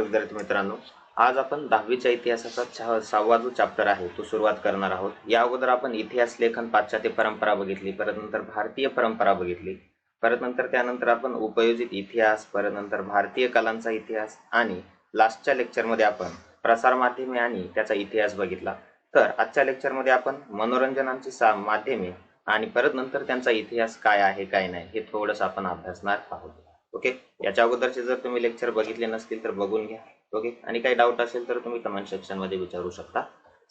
विद्यार्थी मित्रांनो, आज आपण 10वीच्या इतिहासाचा 6वा जो चॅप्टर आहे तो सुरुवात करणार आहोत। या अगोदर आपण इतिहास लेखन पाश्चात्य परंपरा बघितली, परत नंतर भारतीय परंपरा बघितली, परत नंतर त्यानंतर आपण उपयोजित इतिहास, परत नंतर भारतीय कलांचा इतिहास आणि लास्टच्या लेक्चरमध्ये आपण प्रसार माध्यमे आणि त्याचा इतिहास बघितला। तर आजच्या लेक्चरमध्ये आपण मनोरंजनाची माध्यमे आणि परत नंतर त्यांचा इतिहास काय आहे काय नाही हे थोडंसं आपण अभ्यासणार आहोत। ओके, याच्या अगोदरचे जर तुम्ही लेक्चर बघितले नसतील तर बघून घ्या। ओके, आणि काही डाऊट असेल तर तुम्ही कमेंट सेक्शन मध्ये विचारू शकता।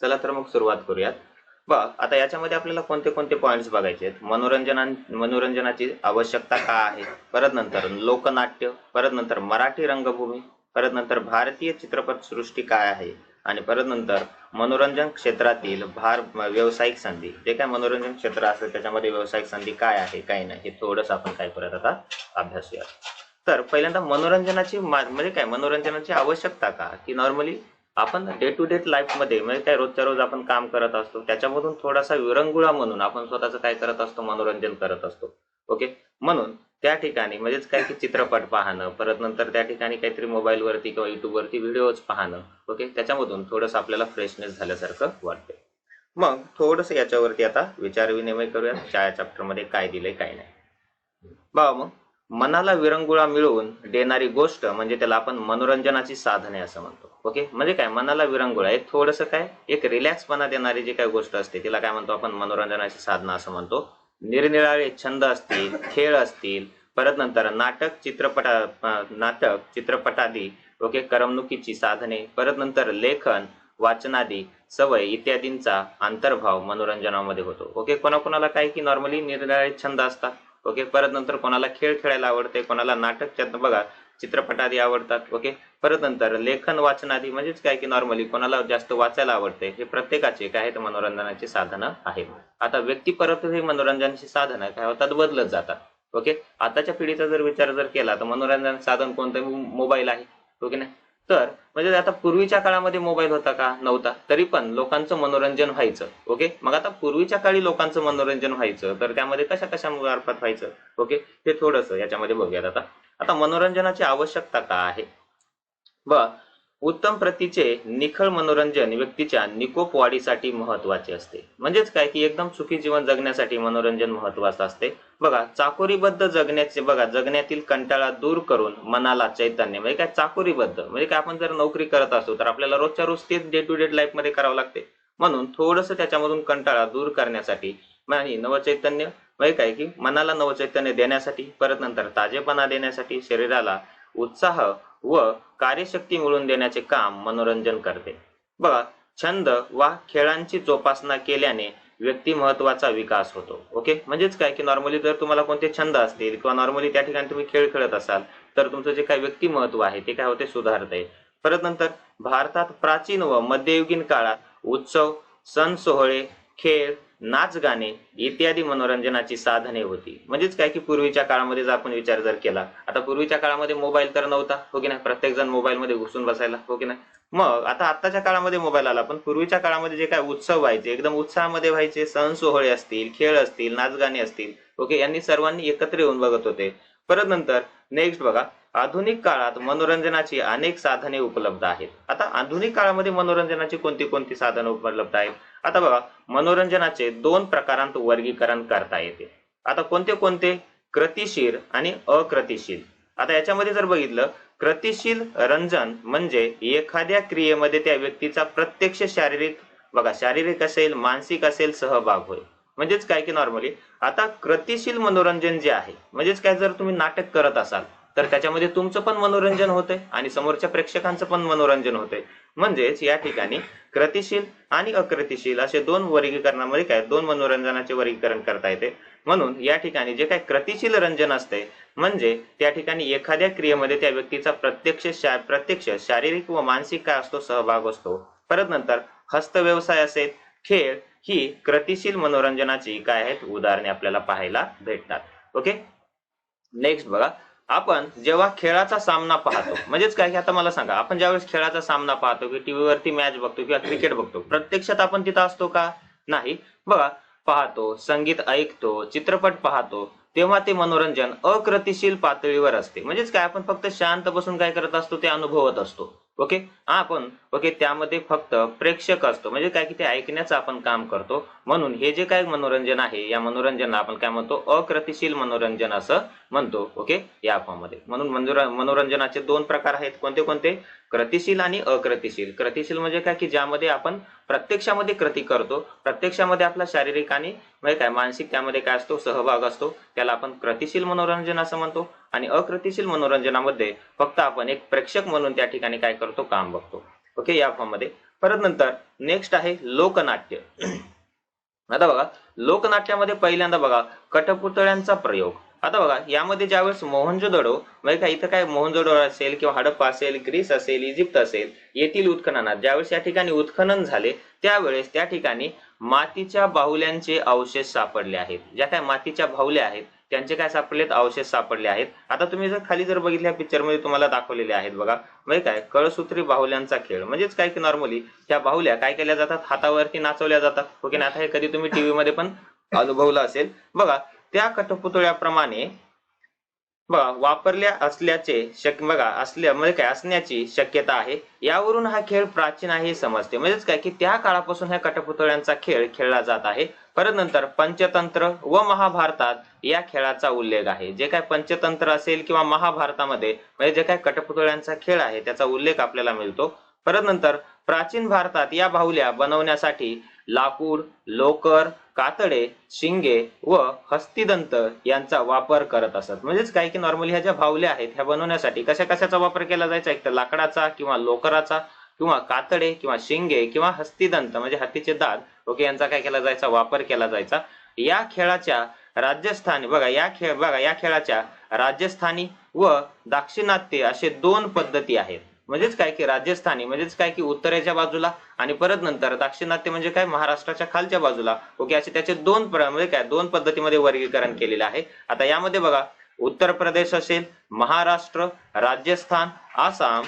चला तर मग सुरुवात करूयात। बघ, आता याच्यामध्ये आपल्याला कोणते कोणते पॉइंट्स बघायचे आहेत। मनोरंजनाची आवश्यकता का आहे, परत नंतर लोकनाट्य, परत नंतर मराठी रंगभूमी, परत नंतर भारतीय चित्रपट सृष्टी काय आहे, आणि परत नंतर मनोरंजन क्षेत्रातील व्यावसायिक संधी, जे काय मनोरंजन क्षेत्र असेल त्याच्यामध्ये व्यावसायिक संधी काय आहे काय नाही हे थोडंसं आपण काय करूयात आता अभ्यासूया। तर पहिल्यांदा मनोरंजनाची म्हणजे काय, मनोरंजनाची आवश्यकता का, की नॉर्मली आपण डे टू डे लाईफ मध्ये म्हणजे काय रोजच्या रोज आपण काम करत असतो, त्याच्यामधून थोडासा विरंगुळा म्हणून आपण स्वतःचं काय करत असतो, मनोरंजन करत असतो। ओके, म्हणून त्या ठिकाणी म्हणजेच काय की चित्रपट पाहणं, परत नंतर त्या ठिकाणी काहीतरी मोबाईल वरती किंवा युट्यूब वरती व्हिडिओज पाहणं, ओके, त्याच्यामधून थोडंसं आपल्याला फ्रेशनेस झाल्यासारखं वाटते। मग थोडंसं याच्यावरती आता विचार विनिमय करूया, या चॅप्टर मध्ये काय दिलंय काय नाही। बघा, मग मनाला विरंगुळा मिळवून देणारी गोष्ट म्हणजे त्याला आपण मनोरंजनाची साधने असं म्हणतो। ओके, म्हणजे काय, मनाला विरंगुळा एक थोडंसं काय एक रिलॅक्सपणा देणारी जी काही गोष्ट असते तिला काय म्हणतो आपण, मनोरंजनाची साधना असं म्हणतो। निरनिराळे छंद असतील, खेळ असतील, परत नंतर नाटक चित्रपटादी, ओके, करमणुकीची साधने, परत नंतर लेखन वाचनादी सवय इत्यादींचा अंतर्भाव मनोरंजनामध्ये होतो। ओके, कोणाकोणाला काय की नॉर्मली निरनिराळे छंद असतात। ओके, परत नंतर कोणाला खेळ खेळायला आवडते, कोणाला नाटक बघा चित्रपटादी आवडतात। ओके, परत नंतर लेखन वाचनादी म्हणजेच काय की नॉर्मली कोणाला जास्त वाचायला आवडते, हे प्रत्येकाचे काय आहेत मनोरंजनाची साधनं आहेत। आता व्यक्ती परत हे मनोरंजनाची साधनं काय होतात, बदलत जातात। ओके, आताच्या पिढीचा जर विचार जर केला तर मनोरंजन साधन कोणतं, मोबाईल आहे। ओके नाही, तर म्हणजे आता पूर्वीच्या काळामध्ये मोबाईल होता का, नव्हता, तरी पण लोकांचं मनोरंजन व्हायचं। ओके, मग आता पूर्वीच्या काळी लोकांचं मनोरंजन व्हायचं तर त्यामध्ये कशा मार्फत व्हायचं, ओके, हे थोडंसं याच्यामध्ये बघूयात। आता मनोरंजनाची आवश्यकता का आहे, उत्तम प्रतीचे निखळ मनोरंजन व्यक्तीच्या निकोप वाढीसाठी महत्वाचे असते। म्हणजेच काय की एकदम सुखी जीवन जगण्यासाठी मनोरंजन महत्वाचं असते। बघा, चाकोरीबद्ध जगण्यातील कंटाळा दूर करून मनाला चैतन्य, म्हणजे काय चाकोरीबद्ध म्हणजे काय, आपण जर नोकरी करत असतो तर आपल्याला रोजच्या रोज तेच डे टू डे लाईफ मध्ये करावं लागते, म्हणून थोडंसं त्याच्यामधून कंटाळा दूर करण्यासाठी आणि नवचैतन्य म्हणजे काय की मनाला नवचैतन्य देण्यासाठी, परत नंतर ताजेपणा देण्यासाठी, शरीराला उत्साह व कार्यशक्ती मिळवून देण्याचे काम मनोरंजन करते। बघा, छंद वा खेळांची जोपासना केल्याने व्यक्तिमत्वाचा विकास होतो। ओके, म्हणजेच काय की नॉर्मली जर तुम्हाला कोणते छंद असतील किंवा नॉर्मली त्या ठिकाणी तुम्ही खेळ खेळत असाल तर तुमचं जे काही व्यक्तिमत्व आहे ते काय होते, सुधारते। परत नंतर भारतात प्राचीन व मध्ययुगीन काळात उत्सव, सण सोहळे, खेळ, नाच गाणे इत्यादी मनोरंजनाची साधने होती। म्हणजेच काय की पूर्वीच्या काळामध्ये जर आपण विचार जर केला, आता पूर्वीच्या काळामध्ये मोबाईल तर नव्हता, हो की नाही, प्रत्येक जण मोबाईल मध्ये घुसून बसायला, हो की नाही। मग आता आताच्या काळामध्ये मोबाईल आला, पण पूर्वीच्या काळामध्ये जे काय उत्सव व्हायचे एकदम उत्साहामध्ये व्हायचे, सण सोहळे असतील, खेळ असतील, नाच गाणे असतील, ओके, यांनी सर्वांनी एकत्र येऊन बघत होते। परत नंतर नेक्स्ट बघा, आधुनिक काळात मनोरंजनाची अनेक साधने उपलब्ध आहेत। आता आधुनिक काळामध्ये मनोरंजनाची कोणती कोणती साधने उपलब्ध आहेत, आता बघा, मनोरंजनाचे दोन प्रकारांत वर्गीकरण करता येते। आता कोणते कोणते, कृतिशील आणि अकृतिशील। आता याच्यामध्ये जर बघितलं, कृतिशील रंजन म्हणजे एखाद्या क्रियेमध्ये त्या व्यक्तीचा प्रत्यक्ष शारीरिक असेल, मानसिक असेल सहभाग होय। म्हणजेच काय की नॉर्मली आता कृतिशील मनोरंजन जे आहे, म्हणजेच काय, जर तुम्ही नाटक करत असाल तर त्याच्यामध्ये तुमचं पण मनोरंजन होतंय आणि समोरच्या प्रेक्षकांचं पण मनोरंजन होतंय। म्हणजेच या ठिकाणी कृतिशील आणि अकृतिशील असे दोन वर्गीकरणामध्ये काय, दोन मनोरंजनाचे वर्गीकरण करता येते। म्हणून या ठिकाणी जे काय कृतिशील रंजन असते म्हणजे त्या ठिकाणी एखाद्या क्रियेमध्ये त्या व्यक्तीचा प्रत्यक्ष शारीरिक व मानसिक काय असतो, सहभाग असतो। परत नंतर हस्तव्यवसाय असेल, खेळ, ही कृतिशील मनोरंजनाची काय आहेत उदाहरणे आपल्याला पाहायला भेटतात। ओके, नेक्स्ट बघा, आपण जेव्हा खेळाचा सामना पाहतो, म्हणजेच काय की आता मला सांगा, आपण ज्यावेळेस खेळाचा सामना पाहतो की टीव्ही वरती मॅच बघतो किंवा क्रिकेट बघतो, प्रत्यक्षात आपण तिथं असतो का, नाही। बघा, पाहतो, संगीत ऐकतो, चित्रपट पाहतो, तेव्हा ते मनोरंजन अकृतिशील पातळीवर असते। म्हणजेच काय, आपण फक्त शांत बसून काय करत असतो, ते अनुभवत असतो। ओके आपण त्यामध्ये फक्त प्रेक्षक असतो, म्हणजे काय की ते ऐकण्याचं आपण काम करतो. म्हणून हे जे काय मनोरंजन आहे, या मनोरंजनाला आपण काय म्हणतो, अकृतिशील मनोरंजन असं म्हणतो. ओके या फॉर्म मध्ये. म्हणून मनोरंजनाचे दोन प्रकार आहेत. कोणते कोणते? कृतिशील आणि अकृतिशील. कृतिशील म्हणजे काय की ज्यामध्ये आपण प्रत्यक्षामध्ये कृती करतो, प्रत्यक्षामध्ये आपला शारीरिक आणि म्हणजे काय मानसिक त्यामध्ये काय असतो, सहभाग असतो, त्याला आपण कृतिशील मनोरंजन असं म्हणतो. आणि अकृतिशील मनोरंजनामध्ये फक्त आपण एक प्रेक्षक म्हणून त्या ठिकाणी काय करतो, काम बघतो. ओके या फॉर्म मध्ये. परत नंतर नेक्स्ट आहे लोकनाट्य. आता बघा लोकनाट्यामध्ये पहिल्यांदा बघा कठपुतळ्यांचा प्रयोग. आता बघा यामध्ये ज्यावेळेस मोहनजोदडो म्हणजे काय, इथं काय मोहनजोदडो असेल किंवा हडप्पा असेल, ग्रीस असेल, इजिप्त असेल, येथील उत्खननात ज्यावेळेस या ठिकाणी उत्खनन झाले त्यावेळेस त्या ठिकाणी मातीच्या बाहुल्यांचे अवशेष सापडले आहेत. ज्या काय मातीच्या बाहुल्या आहेत त्यांचे काय सापडलेत, अवशेष सापडले आहेत. आता तुम्ही जर खाली जर बघितल्या पिक्चर मध्ये तुम्हाला दाखवलेले आहेत बघा, म्हणजे काय कळसूत्री बाहुल्यांचा खेळ. म्हणजेच काय की नॉर्मली त्या बाहुल्या काय केल्या जातात, हातावरती नाचवल्या जातात. ओके ना. आता हे कधी तुम्ही टीव्ही मध्ये पण अनुभवलं असेल. बघा त्या कठपुतळ्याप्रमाणे बघा वापरल्या असल्याचे बघा असल्या म्हणजे काय असण्याची शक्यता आहे. यावरून हा खेळ प्राचीन आहे हे समजते. म्हणजेच काय की त्या काळापासून ह्या कठपुतळ्यांचा खेळ खेळला जात आहे. परत नंतर पंचतंत्र व महाभारतात या खेळाचा उल्लेख आहे. जे काय पंचतंत्र असेल किंवा महाभारतामध्ये म्हणजे जे काय कठपुतळ्यांचा खेळ आहे त्याचा उल्लेख आपल्याला मिळतो. परत नंतर प्राचीन भारतात या बाहुल्या बनवण्यासाठी लाकूड, लोकर, कातडे, शिंगे व हस्तिदंत यांचा वापर करत असत. म्हणजेच काय की नॉर्मली ह्या ज्या बाहुल्या आहेत ह्या बनवण्यासाठी कशा कशाचा वापर केला जायचा, एक तर लाकडाचा किंवा लोकराचा किंवा कातडे किंवा शिंगे किंवा हस्तिदंत म्हणजे हत्तीचे दात ओके यांचा काय केला जायचा, वापर केला जायचा. या खेळाच्या राजस्थानी बघा या खेळाच्या राजस्थानी व दाक्षिणात्य असे दोन पद्धती आहेत. म्हणजेच काय की राजस्थानी म्हणजेच काय की उत्तरेच्या बाजूला आणि परत नंतर दाक्षिणात्य म्हणजे काय महाराष्ट्राच्या खालच्या बाजूला. ओके असे त्याचे म्हणजे काय दोन पद्धतीमध्ये वर्गीकरण केलेले आहे. आता यामध्ये बघा उत्तर प्रदेश असेल, महाराष्ट्र, राजस्थान, आसाम,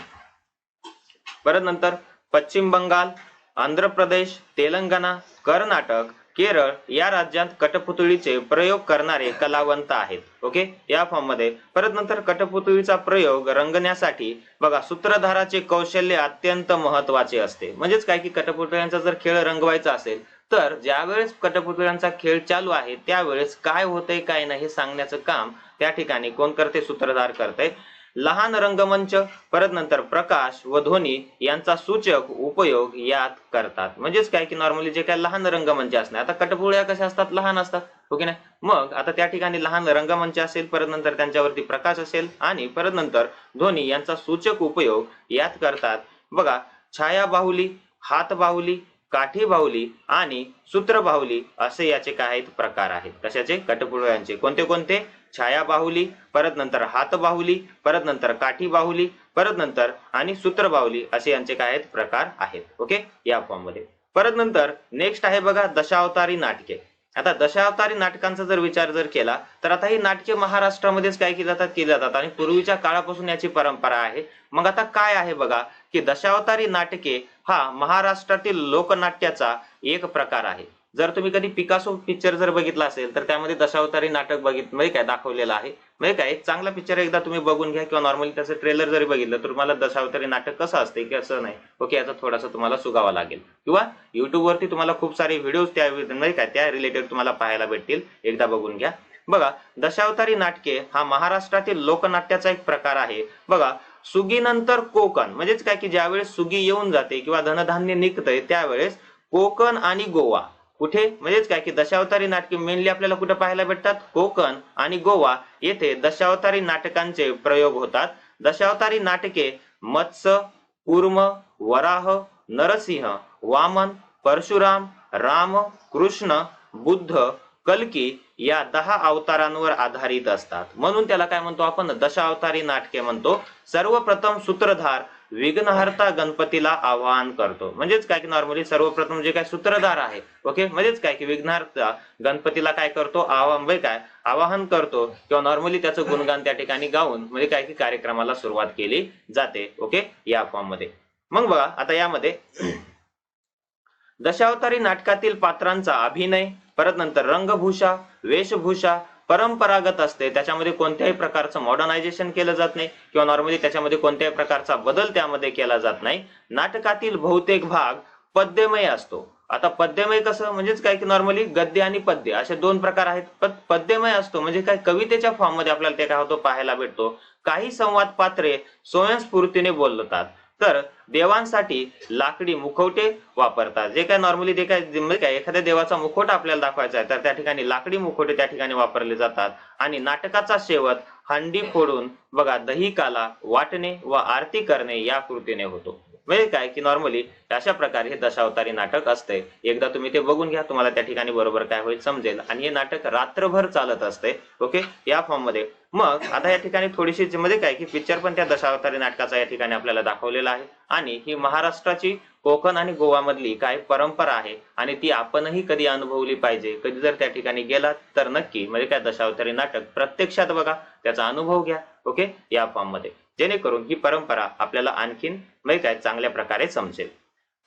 परत नंतर पश्चिम बंगाल, आंध्र प्रदेश, तेलंगणा, कर्नाटक, केरळ या राज्यात कठपुतळीचे प्रयोग करणारे कलावंत आहेत. ओके या फॉर्म मध्ये. परत नंतर कठपुतळीचा प्रयोग रंगण्यासाठी बघा सूत्रधाराचे कौशल्य अत्यंत महत्वाचे असते. म्हणजेच काय की कठपुतळ्यांचा जर खेळ रंगवायचा असेल तर ज्यावेळेस कठपुतळ्यांचा खेळ चालू आहे त्यावेळेस काय होतंय काय नाही हे सांगण्याचं काम त्या ठिकाणी कोण करते, सूत्रधार करते. लहान रंगमंच, परत नंतर प्रकाश व ध्वनी यांचा सूचक उपयोग यात करतात. म्हणजेच काय की नॉर्मली जे काय लहान रंगमंच असणार, आता कठपुतळ्या कशा असतात, लहान असतात. ओके ना. मग आता त्या ठिकाणी लहान रंगमंच असेल, परत नंतर त्यांच्यावरती प्रकाश असेल आणि परत नंतर ध्वनी यांचा सूचक उपयोग यात करतात. बघा छाया बाहुली, हात बाहुली, काठी बाहुली आणि सूत्र बाहुली असे याचे काय आहेत, प्रकार आहेत. कशाचे, कठपुतळ्यांचे. कोणते कोणते, छाया बाहुली, परत नंतर हात बाहुली, परत नंतर काठी बाहुली, परत नंतर आणि सूत्र बाहुली असे यांचे काय आहेत, प्रकार आहेत. ओके या फॉर्म मध्ये. परत नंतर नेक्स्ट आहे बघा दशावतारी नाटके. आता दशावतारी नाटकांचा जर विचार जर केला तर आता ही नाटके महाराष्ट्रामध्येच काय केली जातात आणि पूर्वीच्या काळापासून याची परंपरा आहे. मग आता काय आहे बघा की दशावतारी नाटके हा महाराष्ट्रातील लोकनाट्याचा एक प्रकार आहे. जर तुम्ही कधी पिकासो पिक्चर जर बघितला असेल तर त्यामध्ये दशावतारी नाटक म्हणजे काय दाखवलेलं आहे. म्हणजे काय एक चांगला पिक्चर एकदा तुम्ही बघून घ्या किंवा नॉर्मली त्याचं ट्रेलर जरी बघितलं तर तुम्हाला दशावतारी नाटक कसं असते की असं नाही. ओके याचा थोडासा तुम्हाला सुगावा लागेल किंवा युट्यूब वरती तुम्हाला खूप सारे व्हिडिओज त्या रिलेटेड तुम्हाला पाहायला भेटतील, एकदा बघून घ्या. बघा दशावतारी नाटके हा महाराष्ट्रातील लोकनाट्याचा एक प्रकार आहे. बघा सुगीनंतर कोकण म्हणजेच काय की ज्यावेळेस सुगी येऊन जाते किंवा धनधान्य निघतंय त्यावेळेस कोकण आणि गोवा कुठे म्हणजेच काय की दशावतारी नाटके मेनली आपल्याला कुठे पाहायला भेटतात, कोकण आणि गोवा येथे दशावतारी नाटकांचे प्रयोग होतात. दशावतारी नाटके मत्स्य, कूर्म, वराह, नरसिंह, वामन, परशुराम, राम, कृष्ण, बुद्ध, कल्की या 10 अवतारांवर आधारित असतात. म्हणून त्याला काय म्हणतो आपण, दशावतारी नाटके म्हणतो. सर्वप्रथम सूत्रधार विघ्नहर्ता गणपतीला आवाहन करतो. म्हणजेच काय की नॉर्मली सर्वप्रथम जे काय सूत्रधार आहे ओके म्हणजेच काय की विघ्नहर्ता गणपतीला काय करतो, आवाहन करतो किंवा नॉर्मली त्याचं गुणगान त्या ठिकाणी गाऊन म्हणजे काय की कार्यक्रमाला सुरुवात केली जाते. ओके या फॉर्म मध्ये. मग बघा आता यामध्ये दशावतारी नाटकातील पात्रांचा अभिनय, परत नंतर रंगभूषा, वेशभूषा, परंपरागत असते, त्याच्यामध्ये कोणत्याही प्रकारचं मॉडर्नायझेशन केलं जात नाही किंवा नॉर्मली त्याच्यामध्ये कोणत्याही प्रकारचा बदल त्यामध्ये केला जात नाही. नाटकातील बहुतेक भाग पद्यमय असतो. आता पद्यमय कसं म्हणजेच काय की नॉर्मली गद्य आणि पद्य असे दोन प्रकार आहेत. पद्यमय असतो म्हणजे काय कवितेच्या फॉर्म मध्ये आपल्याला ते काय होतो पाहायला भेटतो. काही संवाद पात्रे स्वयंस्फूर्तीने बोलतात, तर देवांसाठी लाकडी मुखवटे वापरतात. जे काय नॉर्मली ते काय म्हणजे काय एखाद्या देवाचा मुखवटा आपल्याला दाखवायचा आहे तर त्या ठिकाणी लाकडी मुखवटे त्या ठिकाणी वापरले जातात. आणि नाटकाचा शेवट हंडी फोडून बघा दही काला वाटणे व आरती करणे या कृतीने होतो. म्हणजे काय की नॉर्मली अशा प्रकारे हे दशावतारी नाटक असते. एकदा तुम्ही ते बघून घ्या, तुम्हाला त्या ठिकाणी बरोबर काय होईल समजेल. आणि हे नाटक रात्रभर चालत असते. ओके, या फॉर्म मध्ये. मग आता या ठिकाणी थोडीशी मध्ये काय की पिक्चर पण त्या दशावतारी नाटकाचा या ठिकाणी आपल्याला दाखवलेला आहे. आणि ही महाराष्ट्राची कोकण आणि गोवा मधली काय परंपरा आहे आणि ती आपणही कधी अनुभवली पाहिजे. कधी जर त्या ठिकाणी गेलात तर नक्की म्हणजे काय दशावतारी नाटक प्रत्यक्षात बघा, त्याचा अनुभव घ्या. ओके, या फॉर्म मध्ये, जेणेकरून ही परंपरा आपल्याला आणखीन म्हणजे काय चांगल्या प्रकारे समजेल.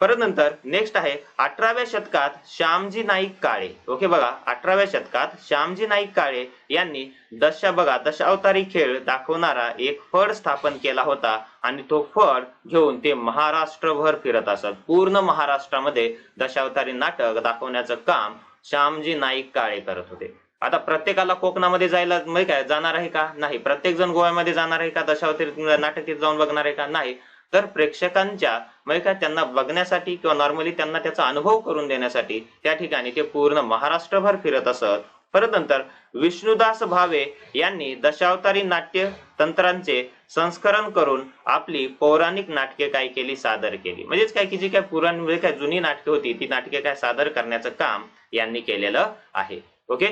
परत नंतर नेक्स्ट आहे 18व्या शतकात श्यामजी नाईक काळे. ओके, बघा 18व्या शतकात श्यामजी नाईक काळे यांनी दशावतारी खेळ दाखवणारा एक फड स्थापन केला होता आणि तो फड घेऊन ते महाराष्ट्रभर फिरत असत. पूर्ण महाराष्ट्रामध्ये दशावतारी नाटक दाखवण्याचं काम श्यामजी नाईक काळे करत होते. आता प्रत्येकाला कोकणामध्ये जायला म्हणजे काय जाणार आहे का? नाही. प्रत्येक जण गोव्यामध्ये जाणार आहे का दशावतारी नाटक जाऊन बघणार आहे का? नाही. तर प्रेक्षकांच्या म्हणजे काय त्यांना बघण्यासाठी किंवा नॉर्मली त्यांना त्याचा अनुभव करून देण्यासाठी त्या ठिकाणी ते पूर्ण महाराष्ट्रभर फिरत असत. परत नंतर विष्णुदास भावे यांनी दशावतारी नाट्य तंत्रांचे संस्करण करून आपली पौराणिक नाटके काय केली सादर केली. म्हणजेच काय की जी काय पुराण म्हणजे काय जुनी नाटके होती ती नाटके काय सादर करण्याचं काम यांनी केलेलं आहे. ओके,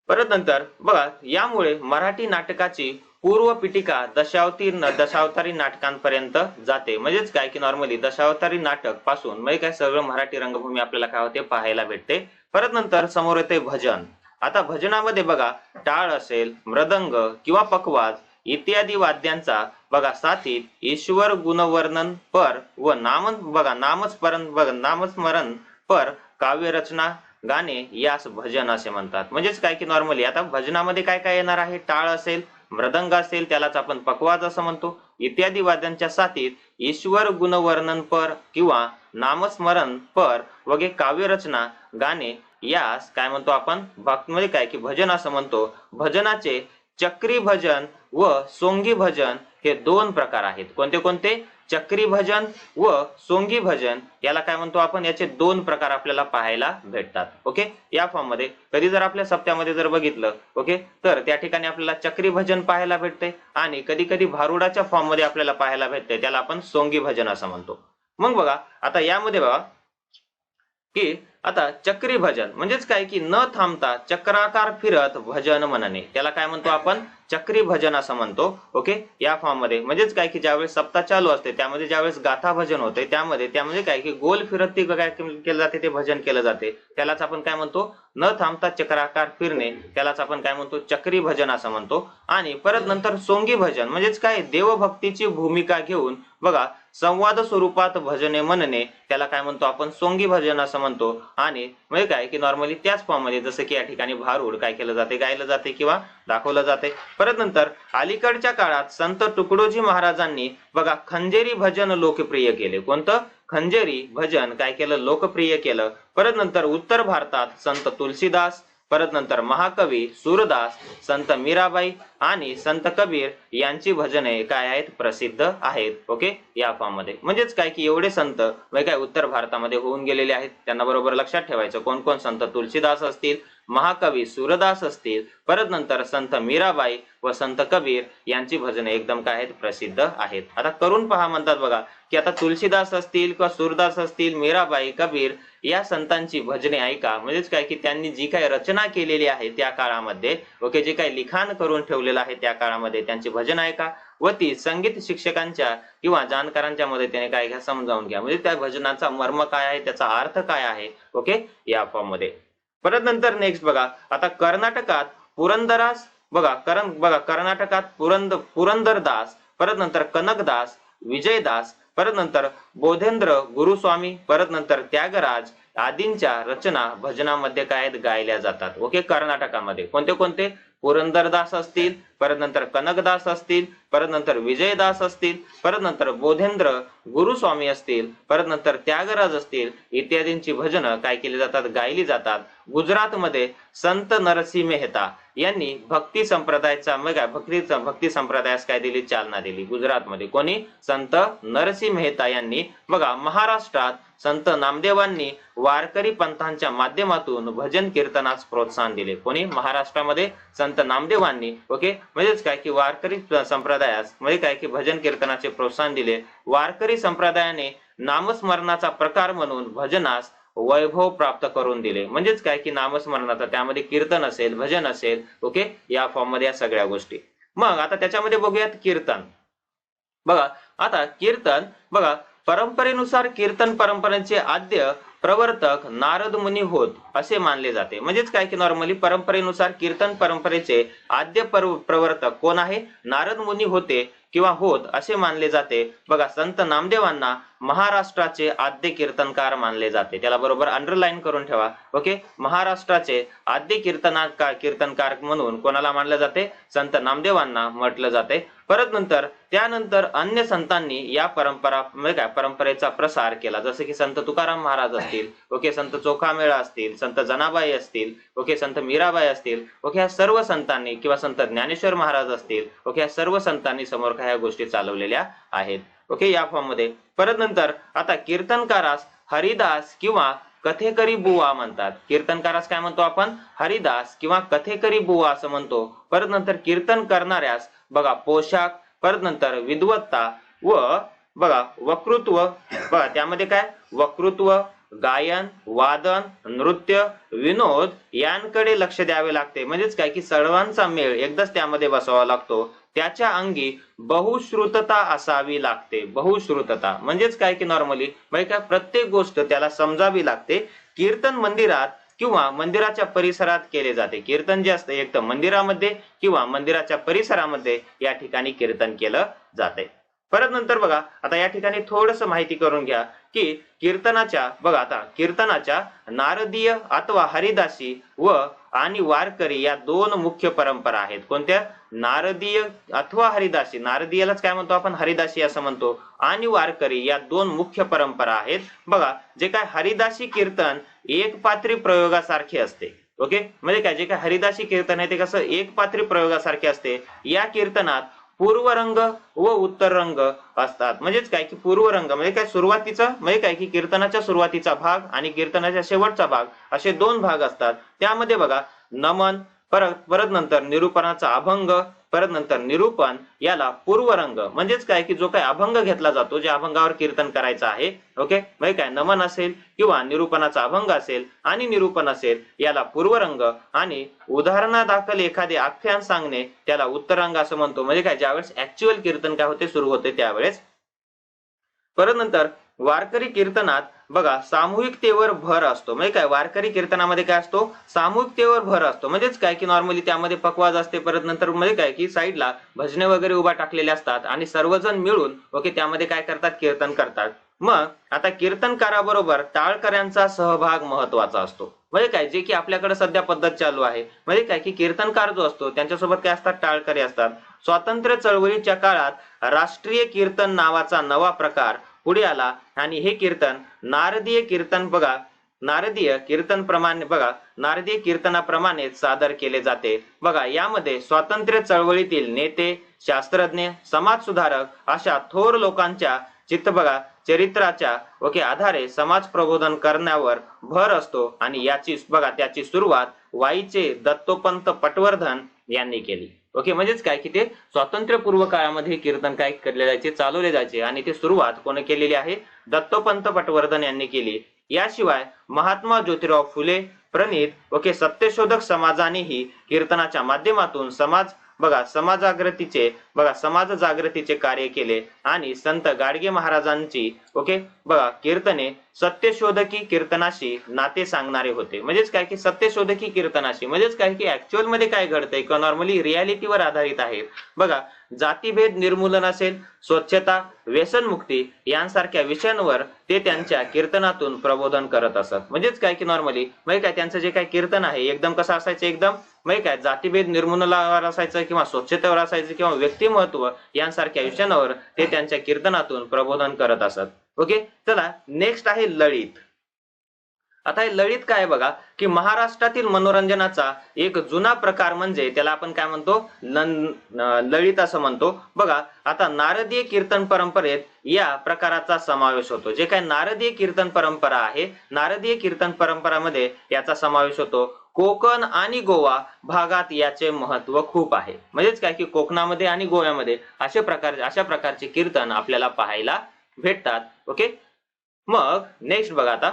परत नंतर बघा यामुळे मराठी नाटकाची पूर्व पिटिका दशावतारी नाटकांपर्यंत जाते. म्हणजेच काय की नॉर्मली दशावतारी नाटक पासून म्हणजे काय सगळं मराठी रंगभूमी आपल्याला काय होते पाहायला भेटते. परत नंतर समोर येते भजन. आता भजनामध्ये बघा टाळ असेल, मृदंग किंवा पखवाज इत्यादी वाद्यांचा बघा साथीत ईश्वर गुणवर्णन पर व नामस्मरण पर काव्यरचना गाणे यास भजन असे म्हणतात. म्हणजेच काय की नॉर्मली आता भजनामध्ये काय काय येणार आहे, टाळ असेल, मृदंग असेल त्यालाच आपण पखवाज असं म्हणतो, इत्यादी वाद्यांच्या साथीत ईश्वर गुणवर्णन पर किंवा नामस्मरण पर वगैरे काव्यरचना गाणे यास काय म्हणतो आपण भक्त म्हणजे काय की भजन असं म्हणतो. भजनाचे चक्री भजन व सोंगी भजन हे दोन प्रकार आहेत. कोणते कोणते? चक्री भजन व सोंगी भजन याला काय म्हणतो आपण, याचे दोन प्रकार आपल्याला पाहायला भेटतात. ओके, या फॉर्म मध्ये कधी जर आपल्या सप्त्यामध्ये जर बघितलं ओके तर त्या ठिकाणी आपल्याला चक्री भजन पाहायला भेटते आणि कधी कधी भारुडाच्या फॉर्म मध्ये आपल्याला पाहायला भेटते, त्याला आपण सोंगी भजन असं म्हणतो. मग बघा आता यामध्ये बघा की आता चक्री भजन म्हणजेच काय की न थांबता चक्राकार फिरत भजन म्हणणे त्याला काय म्हणतो आपण चक्री भजन असं म्हणतो. ओके, या फॉर्म मध्ये म्हणजेच काय की ज्यावेळेस सप्ताह चालू असते त्यामध्ये ज्यावेळेस गाथा भजन होते त्यामध्ये काय की गोल फिरत ते काय केलं जाते ते भजन केलं जाते, त्यालाच आपण काय म्हणतो न थांबता चक्राकार फिरणे त्यालाच आपण काय म्हणतो चक्री भजन असं म्हणतो. आणि परत नंतर सोंगी भजन म्हणजेच काय देवभक्तीची भूमिका घेऊन बघा संवाद स्वरूपात भजने म्हणणे त्याला काय म्हणतो आपण सोंगी भजन असं म्हणतो. आणि म्हणजे काय की नॉर्मली त्याच फॉर्म मध्ये जसं की या ठिकाणी भारूड काय केलं जाते गायलं जाते किंवा दाखवलं जाते. परत नंतर अलीकडच्या काळात संत तुकडोजी महाराजांनी बघा खंजेरी भजन लोकप्रिय केले. कोणतं? खंजेरी भजन काय केलं लोकप्रिय केलं. परत नंतर उत्तर भारतात संत तुलसीदास, परत नंतर महाकवी सूरदास, संत मीराबाई आणि संत कबीर यांची भजने काय आहेत प्रसिद्ध आहेत. ओके, या फॉर्म मध्ये म्हणजेच काय की एवढे संत काय उत्तर भारतामध्ये होऊन गेलेले आहेत, त्यांना बरोबर लक्षात ठेवायचं कोण कोण संत तुलसीदास असतील, महाकवी सूरदास असतील, परत नंतर संत मीराबाई व संत कबीर यांची भजने एकदम काय आहेत प्रसिद्ध आहेत. आता करून पहा म्हणतात बघा की आता तुलसीदास असतील किंवा सूरदास असतील, मीराबाई, कबीर या संतांची भजने ऐका. म्हणजेच काय की त्यांनी जी काही रचना केलेली आहे त्या काळामध्ये ओके जे काही लिखाण करून ठेवलेलं आहे त्या काळामध्ये त्यांची भजन ऐका व ती संगीत शिक्षकांच्या किंवा जाणकारांच्या मदतीने काय घ्या समजावून घ्या. म्हणजे त्या भजनाचा मर्म काय आहे त्याचा अर्थ काय आहे. ओके, या फॉर्म मध्ये. परत नंतर नेक्स्ट बघा आता कर्नाटकात पुरंदरास बघा कर्नाटकात पुरंदरदास, परत नंतर कनकदास, विजयदास, परत नंतर बोधेंद्र गुरुस्वामी, परत नंतर त्यागराज आदींच्या रचना भजनामध्ये काय गायल्या जातात. ओके, कर्नाटकामध्ये कोणते कोणते? पुरंदरदास असतील, परत नंतर कनकदास असतील, परत नंतर विजयदास असतील, परत नंतर बोधेंद्र गुरुस्वामी असतील, परत नंतर त्यागराज असतील, इत्यादींची भजनं काय केली जातात? गायली जातात. गुजरातमध्ये संत नरसिंह मेहता यांनी भक्ती संप्रदायाचा भक्ती संप्रदायास काय दिली? चालना दिली. गुजरातमध्ये कोणी? संत नरसिंह मेहता यांनी. बघा, महाराष्ट्रात संत नामदेवांनी वारकरी पंथांच्या माध्यमातून भजन कीर्तनास प्रोत्साहन दिले. कोणी? महाराष्ट्रामध्ये संत नामदेवांनी. ओके, म्हणजेच काय की वारकरी संप्रदायास म्हणजे काय की भजन कीर्तनाचे प्रोत्साहन दिले. वारकरी संप्रदायाने नामस्मरणाचा प्रकार म्हणून भजनास वैभव प्राप्त करून दिले. म्हणजेच काय की नामस्मरणाचा त्यामध्ये कीर्तन असेल, भजन असेल, ओके, या फॉर्म मध्ये या सगळ्या गोष्टी. मग आता त्याच्यामध्ये बघूयात कीर्तन. बघा, आता कीर्तन बघा, परंपरेनुसार कीर्तन परंपरेचे आद्य प्रवर्तक नारद मुनी होत असे मानले जाते. म्हणजेच काय की नॉर्मली परंपरेनुसार कीर्तन परंपरेचे आद्य प्रवर्तक कोण आहे? नारद मुनी होते किंवा होत असे मानले जाते. बघा, संत नामदेवांना महाराष्ट्राचे आद्य कीर्तनकार मानले जाते. त्याला बरोबर अंडरलाईन करून ठेवा. ओके, महाराष्ट्राचे आद्य कीर्तनकार म्हणून कोणाला मानले जाते? संत नामदेवांना म्हटलं जाते. परत नंतर त्यानंतर अन्य संतांनी या परंपरेचा प्रसार केला. जसे की संत तुकाराम महाराज असतील, ओके, संत चोखामेळा असतील, संत जनाबाई असतील, ओके, संत मीराबाई असतील, ओके, ह्या सर्व संतांनी किंवा संत ज्ञानेश्वर महाराज असतील, ओके, ह्या सर्व संतांनी समोर ह्या गोष्टी चालवलेल्या आहेत. ओके, या फॉर्म मध्ये. परत नंतर आता कीर्तनकारास हरिदास किंवा कथेकरी बुवा म्हणतात. कीर्तनकारास काय म्हणतो आपण? हरिदास किंवा कथेकरी बुवा असं म्हणतो. परत नंतर कीर्तन करणाऱ्यास बघा पोशाख, परत नंतर विद्वत्ता व बघा वक्तृत्व, बघा त्यामध्ये काय? वक्तृत्व, गायन, वादन, नृत्य, विनोद यांकडे लक्ष द्यावे लागते. म्हणजेच काय की सर्वांचा मेळ एकदाच त्यामध्ये बसवावा लागतो. त्याच्या अंगी बहुश्रुतता असावी लागते. बहुश्रुतता म्हणजेच काय की नॉर्मली म्हणजे काय? प्रत्येक गोष्ट त्याला समजावी लागते. कीर्तन मंदिरात किंवा मंदिराच्या परिसरात केले जाते. कीर्तन जे असते एक तर मंदिरामध्ये किंवा मंदिराच्या परिसरामध्ये या ठिकाणी कीर्तन केलं जाते. परत नंतर बघा, आता या ठिकाणी थोडस माहिती करून घ्या की कीर्तनाच्या बघा, आता कीर्तनाच्या नारदीय अथवा हरिदासी व आणि वारकरी या दोन मुख्य परंपरा आहेत. कोणत्या? नारदीय अथवा हरिदासी. नारदीयालाच काय म्हणतो आपण? हरिदासी असं म्हणतो. आणि वारकरी या दोन मुख्य परंपरा आहेत. बघा, जे काय हरिदासी कीर्तन एकपात्री प्रयोगासारखे असते. ओके, म्हणजे काय? जे काय हरिदासी कीर्तन आहे ते कसं एकपात्री प्रयोगासारखे असते. या कीर्तनात पूर्व रंग व उत्तर रंग असतात. म्हणजेच काय की पूर्व रंग म्हणजे काय? सुरुवातीचा म्हणजे काय की कीर्तनाच्या सुरुवातीचा भाग आणि कीर्तनाच्या शेवटचा भाग असे दोन भाग असतात. त्यामध्ये बघा नमन, परत नंतर निरूपणाचा अभंग, परत नंतर निरूपण, याला पूर्व रंग म्हणजेच काय की जो काय अभंग घेतला जातो, ज्या अभंगावर कीर्तन करायचं आहे, ओके, म्हणजे काय नमन असेल किंवा निरूपणाचा अभंग असेल आणि निरूपण असेल याला पूर्व रंग, आणि उदाहरणादाखल एखादे आख्यान सांगणे त्याला उत्तर रंग असं म्हणतो. म्हणजे काय? ज्यावेळेस ऍक्च्युअल कीर्तन काय होते सुरू होते त्यावेळेस. परत नंतर वारकरी कीर्तनात बघा सामूहिकतेवर भर असतो. म्हणजे काय? वारकरी कीर्तनामध्ये काय असतो? सामूहिकतेवर भर असतो. म्हणजेच काय की नॉर्मली त्यामध्ये पकवाज असते. परत नंतर म्हणजे काय की साईडला भजने वगैरे उभा टाकलेले असतात आणि सर्वजण मिळून ओके त्यामध्ये काय करतात? कीर्तन करतात. मग आता कीर्तनकाराबरोबर टाळकऱ्यांचा सहभाग महत्वाचा असतो. म्हणजे काय? जे की आपल्याकडे सध्या पद्धत चालू आहे. म्हणजे काय की कीर्तनकार जो असतो त्यांच्यासोबत काय असतात? टाळकरी असतात. स्वातंत्र्य चळवळीच्या काळात राष्ट्रीय कीर्तन नावाचा नवा प्रकार पुढे आला आणि हे कीर्तन नारदीय कीर्तन बघा नारदीय कीर्तनाप्रमाणे सादर केले जाते. बघा, यामध्ये स्वातंत्र्य चळवळीतील नेते, शास्त्रज्ञ, समाजसुधारक अशा थोर लोकांच्या चरित्राच्या ओके आधारे समाज प्रबोधन करण्यावर भर असतो. आणि त्याची सुरुवात वाईचे दत्तोपंत पटवर्धन यांनी केली. ओके, म्हणजेच काय की ते स्वातंत्र्यपूर्व काळामध्ये कीर्तन काय केले जायचे? चालवले जायचे. आणि ते सुरुवात कोणी केलेली आहे? दत्तोपंत पटवर्धन यांनी केली. याशिवाय महात्मा ज्योतिराव फुले प्रणीत ओके सत्यशोधक समाजानेही कीर्तनाच्या माध्यमातून समाज जागृतीचे कार्य केले. आणि संत गाडगे महाराजांची ओके कीर्तने सत्यशोधकी कीर्तनाशी नाते सांगणारे होते. म्हणजेच काय की सत्यशोधकी कीर्तनाशी म्हणजेच काय की ऍक्च्युअल मध्ये काय घडतंय किंवा नॉर्मली रियालिटीवर आधारित आहे. बघा, जातीभेद निर्मूलन असेल, स्वच्छता, व्यसनमुक्ती यांसारख्या विषयांवर ते त्यांच्या कीर्तनातून प्रबोधन करत असत. म्हणजेच काय की नॉर्मली म्हणजे काय त्यांचं जे काय कीर्तन आहे एकदम कसं असायचं, एकदम म्हणजे काय जातीभेद निर्मूलनावर असायचं किंवा स्वच्छतेवर असायचं किंवा व्यक्तिमत्व यांसारख्या विषयांवर ते त्यांच्या कीर्तनातून प्रबोधन करत असत. ओके, चला नेक्स्ट आहे लळीत. आता हे लळीत काय आहे बघा की महाराष्ट्रातील मनोरंजनाचा एक जुना प्रकार म्हणजे त्याला आपण काय म्हणतो, लळीत असं म्हणतो. बघा, आता नारदीय कीर्तन परंपरेत या प्रकाराचा समावेश होतो. जे काय नारदीय कीर्तन परंपरा आहे, नारदीय कीर्तन परंपरामध्ये याचा समावेश होतो. कोकण आणि गोवा भागात याचे महत्व खूप आहे. म्हणजेच काय की कोकणामध्ये आणि गोव्यामध्ये अशा प्रकारचे कीर्तन आपल्याला पाहायला भेटतात. ओके, मग नेक्स्ट बघा, आता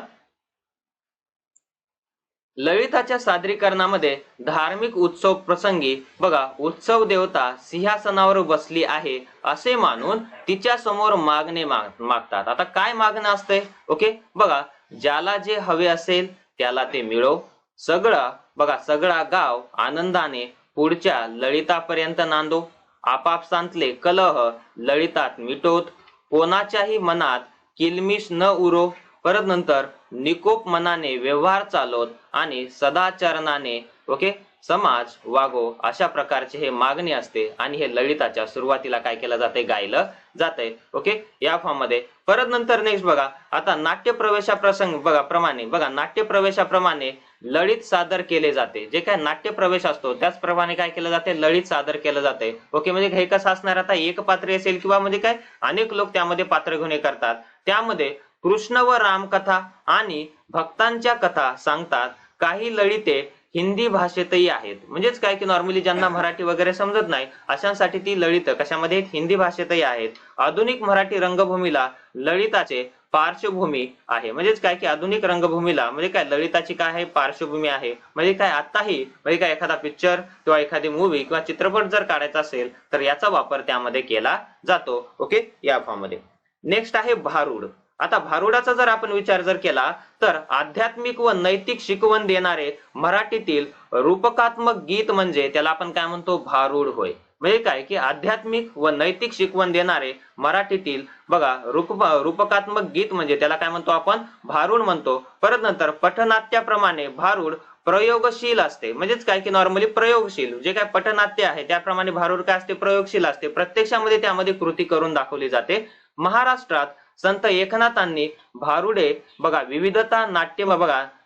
ललिताच्या सादरीकरणामध्ये धार्मिक उत्सव प्रसंगी बघा उत्सव देवता सिंहासनावर बसली आहे असे मानून तिच्या समोर मागणे मागतात. आता काय मागणं असते? ओके, बघा, ज्याला जे हवे असेल त्याला ते मिळो. सगळा गाव आनंदाने पुढच्या ललितापर्यंत नांदो. आपापसांतले कलह ललितात मिटोत. कोणाच्याही मनात किलमिश न उरो. परत नंतर निकोप मनाने व्यवहार चालवत आणि सदाचरणाने ओके समाज वागो. अशा प्रकारचे हे मागणी असते आणि हे ललिताच्या सुरुवातीला काय केलं जाते, गायलं जाते. ओके, या फॉर्म मध्ये. परत नंतर नेक्स्ट बघा, आता नाट्य प्रवेशा प्रसंग बघा नाट्य प्रवेशाप्रमाणे ललित सादर केले जाते. जे काय नाट्य प्रवेश असतो त्याचप्रमाणे काय केलं जाते, ललित सादर केलं जाते. ओके, म्हणजे हे कसं असणार, आता एक पात्र असेल किंवा म्हणजे काय अनेक लोक त्यामध्ये पात्र घेऊन करतात. त्यामध्ये कृष्ण व राम कथा आणि भक्तांच्या कथा सांगतात. काही ललिते हिंदी भाषेतही आहेत. म्हणजेच काय की नॉर्मली ज्यांना मराठी वगैरे समजत नाही अशांसाठी ती ललित कशामध्ये हिंदी भाषेतही आहेत. आधुनिक मराठी रंगभूमीला ललिताचे पार्श्वभूमी आहे. म्हणजेच काय की आधुनिक रंगभूमीला म्हणजे काय ललिताची काय आहे, पार्श्वभूमी आहे. म्हणजे काय आताही म्हणजे काय एखादा पिक्चर किंवा एखादी मूवी किंवा चित्रपट जर काढायचा असेल तर याचा वापर त्यामध्ये केला जातो. ओके, या फॉर्म मध्ये. नेक्स्ट आहे भारुड. आता भारुडाचा जर आपण विचार जर केला तर आध्यात्मिक व नैतिक शिकवण देणारे मराठीतील रूपकात्मक गीत म्हणजे त्याला आपण काय म्हणतो, भारुड होय. म्हणजे काय की आध्यात्मिक व नैतिक शिकवण देणारे मराठीतील बघा रूपकात्मक गीत म्हणजे त्याला काय म्हणतो आपण, भारुड म्हणतो. परत नंतर पथनाट्याप्रमाणे भारुड प्रयोगशील असते. म्हणजेच काय की नॉर्मली प्रयोगशील जे काय पथनाट्य आहे त्याप्रमाणे भारुड काय असते, प्रयोगशील असते. प्रत्यक्षामध्ये त्यामध्ये कृती करून दाखवली जाते. महाराष्ट्रात संत एकनाथांनी भारुडे बघा विविधता,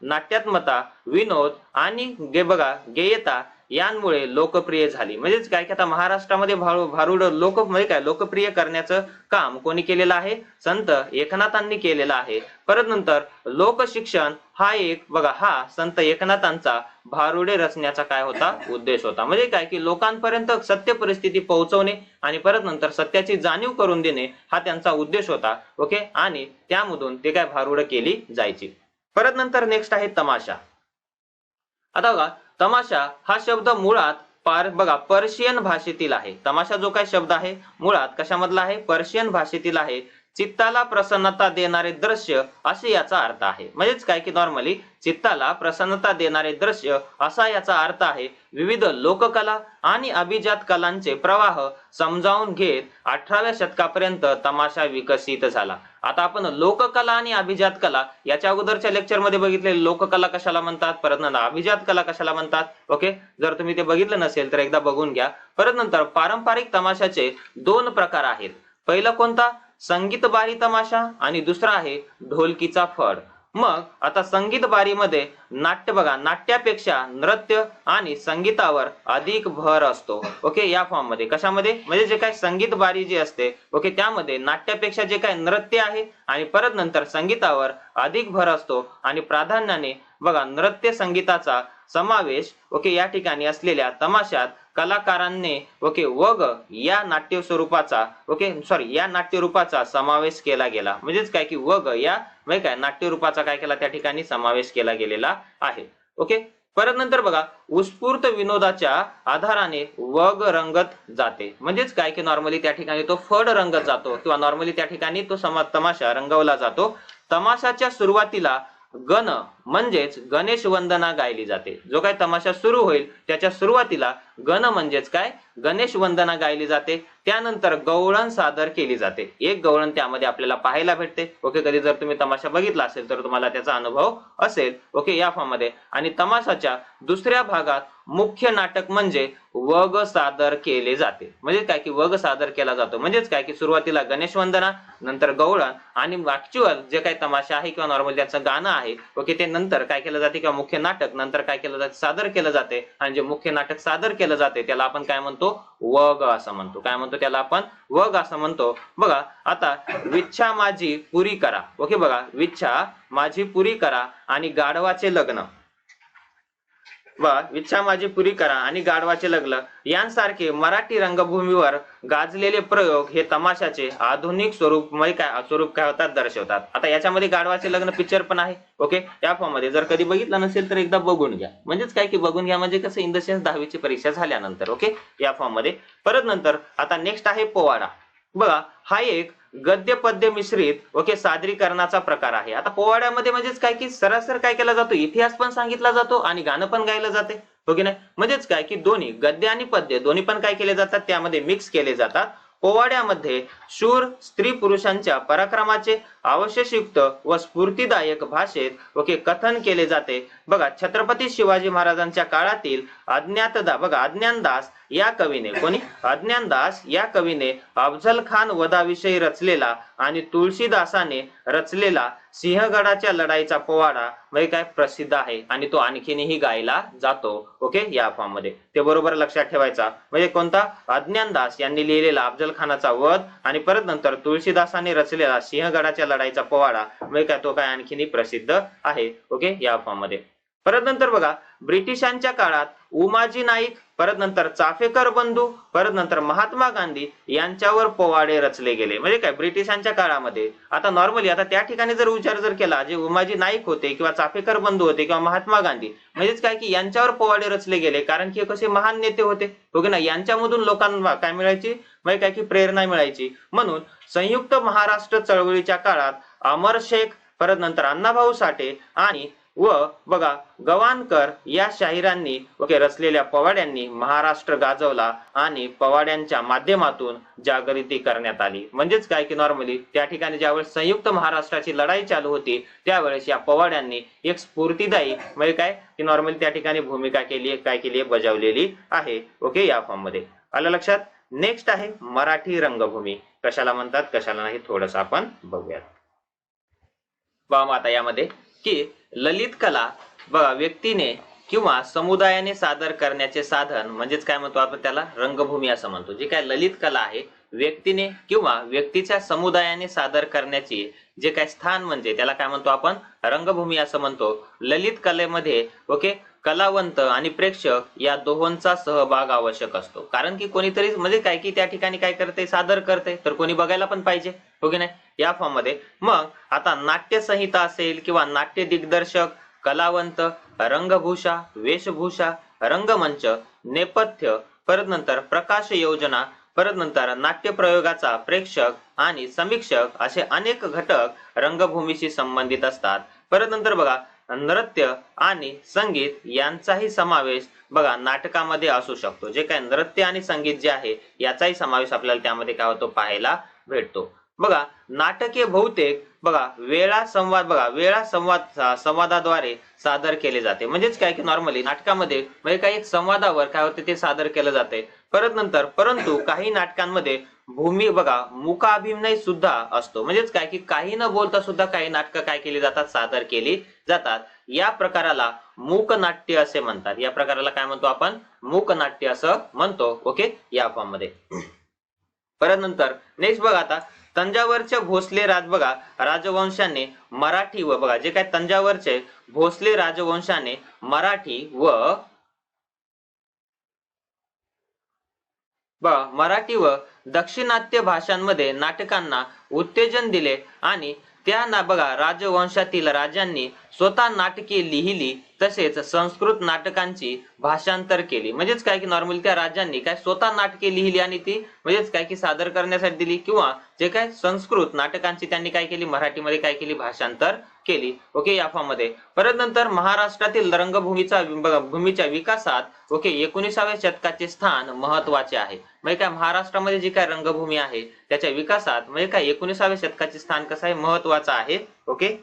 नाट्यात्मता, विनोद आणि गेयता यांमुळे लोकप्रिय झाली. म्हणजेच काय की आता महाराष्ट्रामध्ये भारुड लोकप्रिय करण्याचं काम कोणी केलेलं आहे, संत एकनाथांनी केलेलं आहे. परत नंतर लोकशिक्षण हा संत एकनाथांचा भारुडे रचण्याचा काय होता, उद्देश होता. म्हणजे काय की लोकांपर्यंत सत्य परिस्थिती पोहोचवणे आणि परत नंतर सत्याची जाणीव करून देणे हा त्यांचा उद्देश होता. ओके, आणि त्यामधून ते काय भारुड केली जायची. परत नंतर नेक्स्ट आहे तमाशा. आता बघा, तमाशा हा शब्द मुळात पर्शियन भाषेतील आहे. तमाशा जो काय शब्द आहे मुळात कशामधला आहे, पर्शियन भाषेतील आहे. चित्ताला प्रसन्नता देणारे दृश्य असे याचा अर्थ आहे. म्हणजेच काय की नॉर्मली चित्ताला प्रसन्नता देणारे दृश्य असा याचा अर्थ आहे. विविध लोककला आणि अभिजात कलांचे प्रवाह समजावून घेत 18व्या शतकापर्यंत तमाशा विकसित झाला. आता आपण लोककला आणि अभिजात कला याच्या अगोदरच्या लेक्चर मध्ये बघितले. लोककला कशाला म्हणतात, परत नंतर अभिजात कला कशाला म्हणतात. ओके, जर तुम्ही ते बघितलं नसेल तर एकदा बघून घ्या. परत नंतर पारंपरिक तमाशाचे 2 प्रकार आहेत. पहिला कोणता, संगीत बारी तमाशा आणि दुसरा आहे ढोलकीचा फड. मग आता संगीत बारीमध्ये नाट्यापेक्षा नृत्य आणि संगीतावर अधिक भर असतो. ओके, या फॉर्म मध्ये कशामध्ये, म्हणजे जे काय संगीत बारी जी असते ओके त्यामध्ये नाट्यापेक्षा जे काय नृत्य आहे आणि परत नंतर संगीतावर अधिक भर असतो आणि प्राधान्याने नृत्य संगीताचा समावेश ओके या ठिकाणी असलेल्या तमाशात कलाकारांनी या नाट्यरूपाचा समावेश केला गेला. म्हणजेच काय की नाट्यरूपाचा काय केला त्या ठिकाणी समावेश केला गेलेला आहे. ओके, परत नंतर बघा उत्स्फूर्त विनोदाच्या आधाराने वग रंगत जाते. म्हणजेच काय की नॉर्मली त्या ठिकाणी तो फड रंगत जातो किंवा नॉर्मली त्या ठिकाणी तो तमाशा रंगवला जातो. तमाशाच्या सुरुवातीला गण म्हणजेच गणेश वंदना गायली जाते. जो काय तमाशा सुरू होईल त्याच्या सुरुवातीला गण म्हणजेच काय गणेश वंदना गायली जाते. त्यानंतर गवळण सादर केली जाते. एक गवळण त्यामध्ये आपल्याला पाहायला भेटते. ओके, कधी जर तुम्ही तमाशा बघितला असेल तर तुम्हाला त्याचा अनुभव असेल. ओके, या फॉर्म मध्ये. आणि तमाशाच्या दुसऱ्या भागात मुख्य नाटक म्हणजे वग सादर केले जाते. म्हणजे काय की वग सादर केला जातो. म्हणजेच काय की सुरुवातीला गणेश वंदना, नंतर गवळण आणि ऍक्च्युअल जे काही तमाशा आहे किंवा नॉर्मल त्याचं गाणं आहे ओके ते नंतर काय केलं जाते किंवा मुख्य नाटक नंतर काय केलं जाते सादर केलं जाते. आणि जे मुख्य नाटक सादर केलं जाते त्याला आपण काय म्हणतो वग असं म्हणतो. काय म्हणतो त्याला आपण वग असं म्हणतो. बघा आता विच्छा माझी पुरी करा. ओके बघा विच्छा माझी पुरी करा आणि गाढवाचे लग्न इच्छा माझी पुरी करा आणि गाढवाचे लग्न यांसारखे मराठी रंगभूमीवर गाजलेले प्रयोग हे तमाशाचे आधुनिक स्वरूप काय होतात दर्शवतात. आता याच्यामध्ये गाढवाचे लग्न पिक्चर पण आहे. ओके, त्या फॉर्म मध्ये जर कधी बघितलं नसेल तर एकदा बघून घ्या. म्हणजेच काय की बघून घ्या म्हणजे कसं इन द सेन्स 10वीची परीक्षा झाल्यानंतर. ओके, या फॉर्म मध्ये. परत नंतर आता नेक्स्ट आहे पोवाडा. बघा हा एक गद्य पद्य मिश्रित ओके सादरीकरणाचा प्रकार आहे. आता पोवाड्यामध्ये म्हणजेच काय की सरासर काय केला जातो इतिहास पण सांगितला जातो आणि गाणं पण गायलं जाते. ओके नाही, म्हणजेच काय की दोन्ही गद्य आणि पद्य दोन्ही पण काय केले जातात त्यामध्ये मिक्स केले जातात. पोवाड्यामध्ये शूर स्त्री पुरुषांच्या पराक्रमाचे अवशेषयुक्त व स्फूर्तिदायक भाषेत ओके कथन केले जाते. बघा छत्रपती शिवाजी महाराजांच्या काळातील अज्ञानदास या कवीने अज्ञानदास या कवीने अफझल खान वधाविषयी रचलेला आणि तुळशीदासाने रचलेला सिंहगडाच्या लढाईचा पोवाडा म्हणजे काय प्रसिद्ध आहे आणि तो आणखीनही गायला जातो. ओके, या फॉर्म मध्ये ते बरोबर लक्षात ठेवायचा. म्हणजे कोणता अज्ञानदास यांनी लिहिलेला अफझल खानाचा वध आणि परत नंतर तुळशीदासाने रचलेला सिंहगडाच्या लढाईचा पोवाडा म्हणजे काय तो काय आणखीनही प्रसिद्ध आहे. ओके, या फॉर्म मध्ये. परत नंतर बघा ब्रिटिशांच्या काळात उमाजी नाईक, परत नंतर चाफेकर बंधू, परत नंतर महात्मा गांधी यांच्यावर पोवाडे रचले गेले. म्हणजे काय ब्रिटिशांच्या काळामध्ये. आता नॉर्मली आता त्या ठिकाणी जर विचार जर केला जे उमाजी नाईक होते किंवा चाफेकर बंधू होते किंवा महात्मा गांधी म्हणजेच काय की यांच्यावर पोवाडे रचले गेले कारण की कसे महान नेते होते. ओके ना, यांच्यामधून लोकांना काय मिळायची म्हणजे काय की प्रेरणा मिळायची. म्हणून संयुक्त महाराष्ट्र चळवळीच्या काळात अमर शेख, परत नंतर अण्णाभाऊ साठे आणि व बघा गवाणकर या शाहिरांनी ओके रचलेल्या पोवाड्यांनी महाराष्ट्र गाजवला आणि पोवाड्यांच्या माध्यमातून जागृती करण्यात आली. म्हणजेच काय की नॉर्मली त्या ठिकाणी ज्यावेळेस संयुक्त महाराष्ट्राची लढाई चालू होती त्यावेळेस या पोवाड्यांनी एक स्फूर्तिदायी म्हणजे काय की नॉर्मली त्या ठिकाणी भूमिका केली बजावलेली आहे. ओके, या फॉर्म मध्ये आलं लक्षात. नेक्स्ट आहे मराठी रंगभूमी. कशाला म्हणतात कशाला नाही थोडस आपण बघूयात. बघा आता यामध्ये की ललित कला बघा व्यक्तीने किंवा समुदायाने सादर करण्याचे साधन म्हणजेच काय म्हणतो आपण त्याला रंगभूमी असं म्हणतो. जे काय ललित कला आहे व्यक्तीने किंवा व्यक्तीच्या समुदायाने सादर करण्याची जे काय स्थान म्हणजे त्याला काय म्हणतो आपण रंगभूमी असं म्हणतो. ललित कलेमध्ये ओके कलावंत आणि प्रेक्षक या दोहोंचा सहभाग आवश्यक असतो. कारण की कोणीतरी म्हणजे काय की त्या ठिकाणी काय करते सादर करते तर कोणी बघायला पण पाहिजे. हो की नाही, या फॉर्म मध्ये. मग आता नाट्य संहिता असेल किंवा नाट्य दिग्दर्शक, कलावंत, रंगभूषा, वेशभूषा, रंगमंच, नेपथ्य, परत नंतर प्रकाश योजना, परत नंतर नाट्य प्रयोगाचा प्रेक्षक आणि समीक्षक असे अनेक घटक रंगभूमीशी संबंधित असतात. परत नंतर बघा नृत्य आणि संगीत यांचाही समावेश बघा नाटकामध्ये असू शकतो. जे काय नृत्य आणि संगीत जे आहे याचाही समावेश आपल्याला त्यामध्ये काय होतो पाहायला भेटतो. बघा नाटके बहुतेक बघा वेळा संवादाद्वारे सादर केले जाते. म्हणजेच काय की नॉर्मली नाटकामध्ये म्हणजे काही संवादावर काय होते ते सादर केलं जाते. परंतु काही नाटकांमध्ये भूमी बघा मूकाभिनय सुद्धा असतो. म्हणजेच काय की काही न बोलता सुद्धा काही नाटकं काय केली जातात सादर केली जातात. या प्रकाराला मूकनाट्य असे म्हणतात. या प्रकाराला काय म्हणतो आपण मूकनाट्य असं म्हणतो. ओके, या फॉर्म मध्ये. परत नंतर नेक्स्ट बघा आता तंजावरच्या भोसले राजवंशाने मराठी व बघा जे काय तंजावरचे भोसले राजवंशाने मराठी व दक्षिणात्य भाषांमध्ये नाटकांना उत्तेजन दिले आणि त्या बघा राजवंशातील राजांनी स्वतः नाटके लिहिली, तसेच संस्कृत नाटकांची भाषांतर केली. म्हणजेच काय की नॉर्मली त्या राजांनी काय स्वतः नाटके लिहिली आणि ती म्हणजेच काय की सादर करण्यासाठी दिली, किंवा जे काय संस्कृत नाटकांची त्यांनी काय केली मराठीमध्ये काय केली भाषांतर केली. ओके, या फॉर्म मध्ये. परत नंतर महाराष्ट्रातील भूमीच्या विकासात ओके 19व्या शतकाचे स्थान महत्वाचे आहे. म्हणजे काय महाराष्ट्रामध्ये जी काय रंगभूमी आहे त्याच्या विकासात म्हणजे काय 19व्या शतकाचे स्थान कसं आहे महत्वाचं आहे. ओके,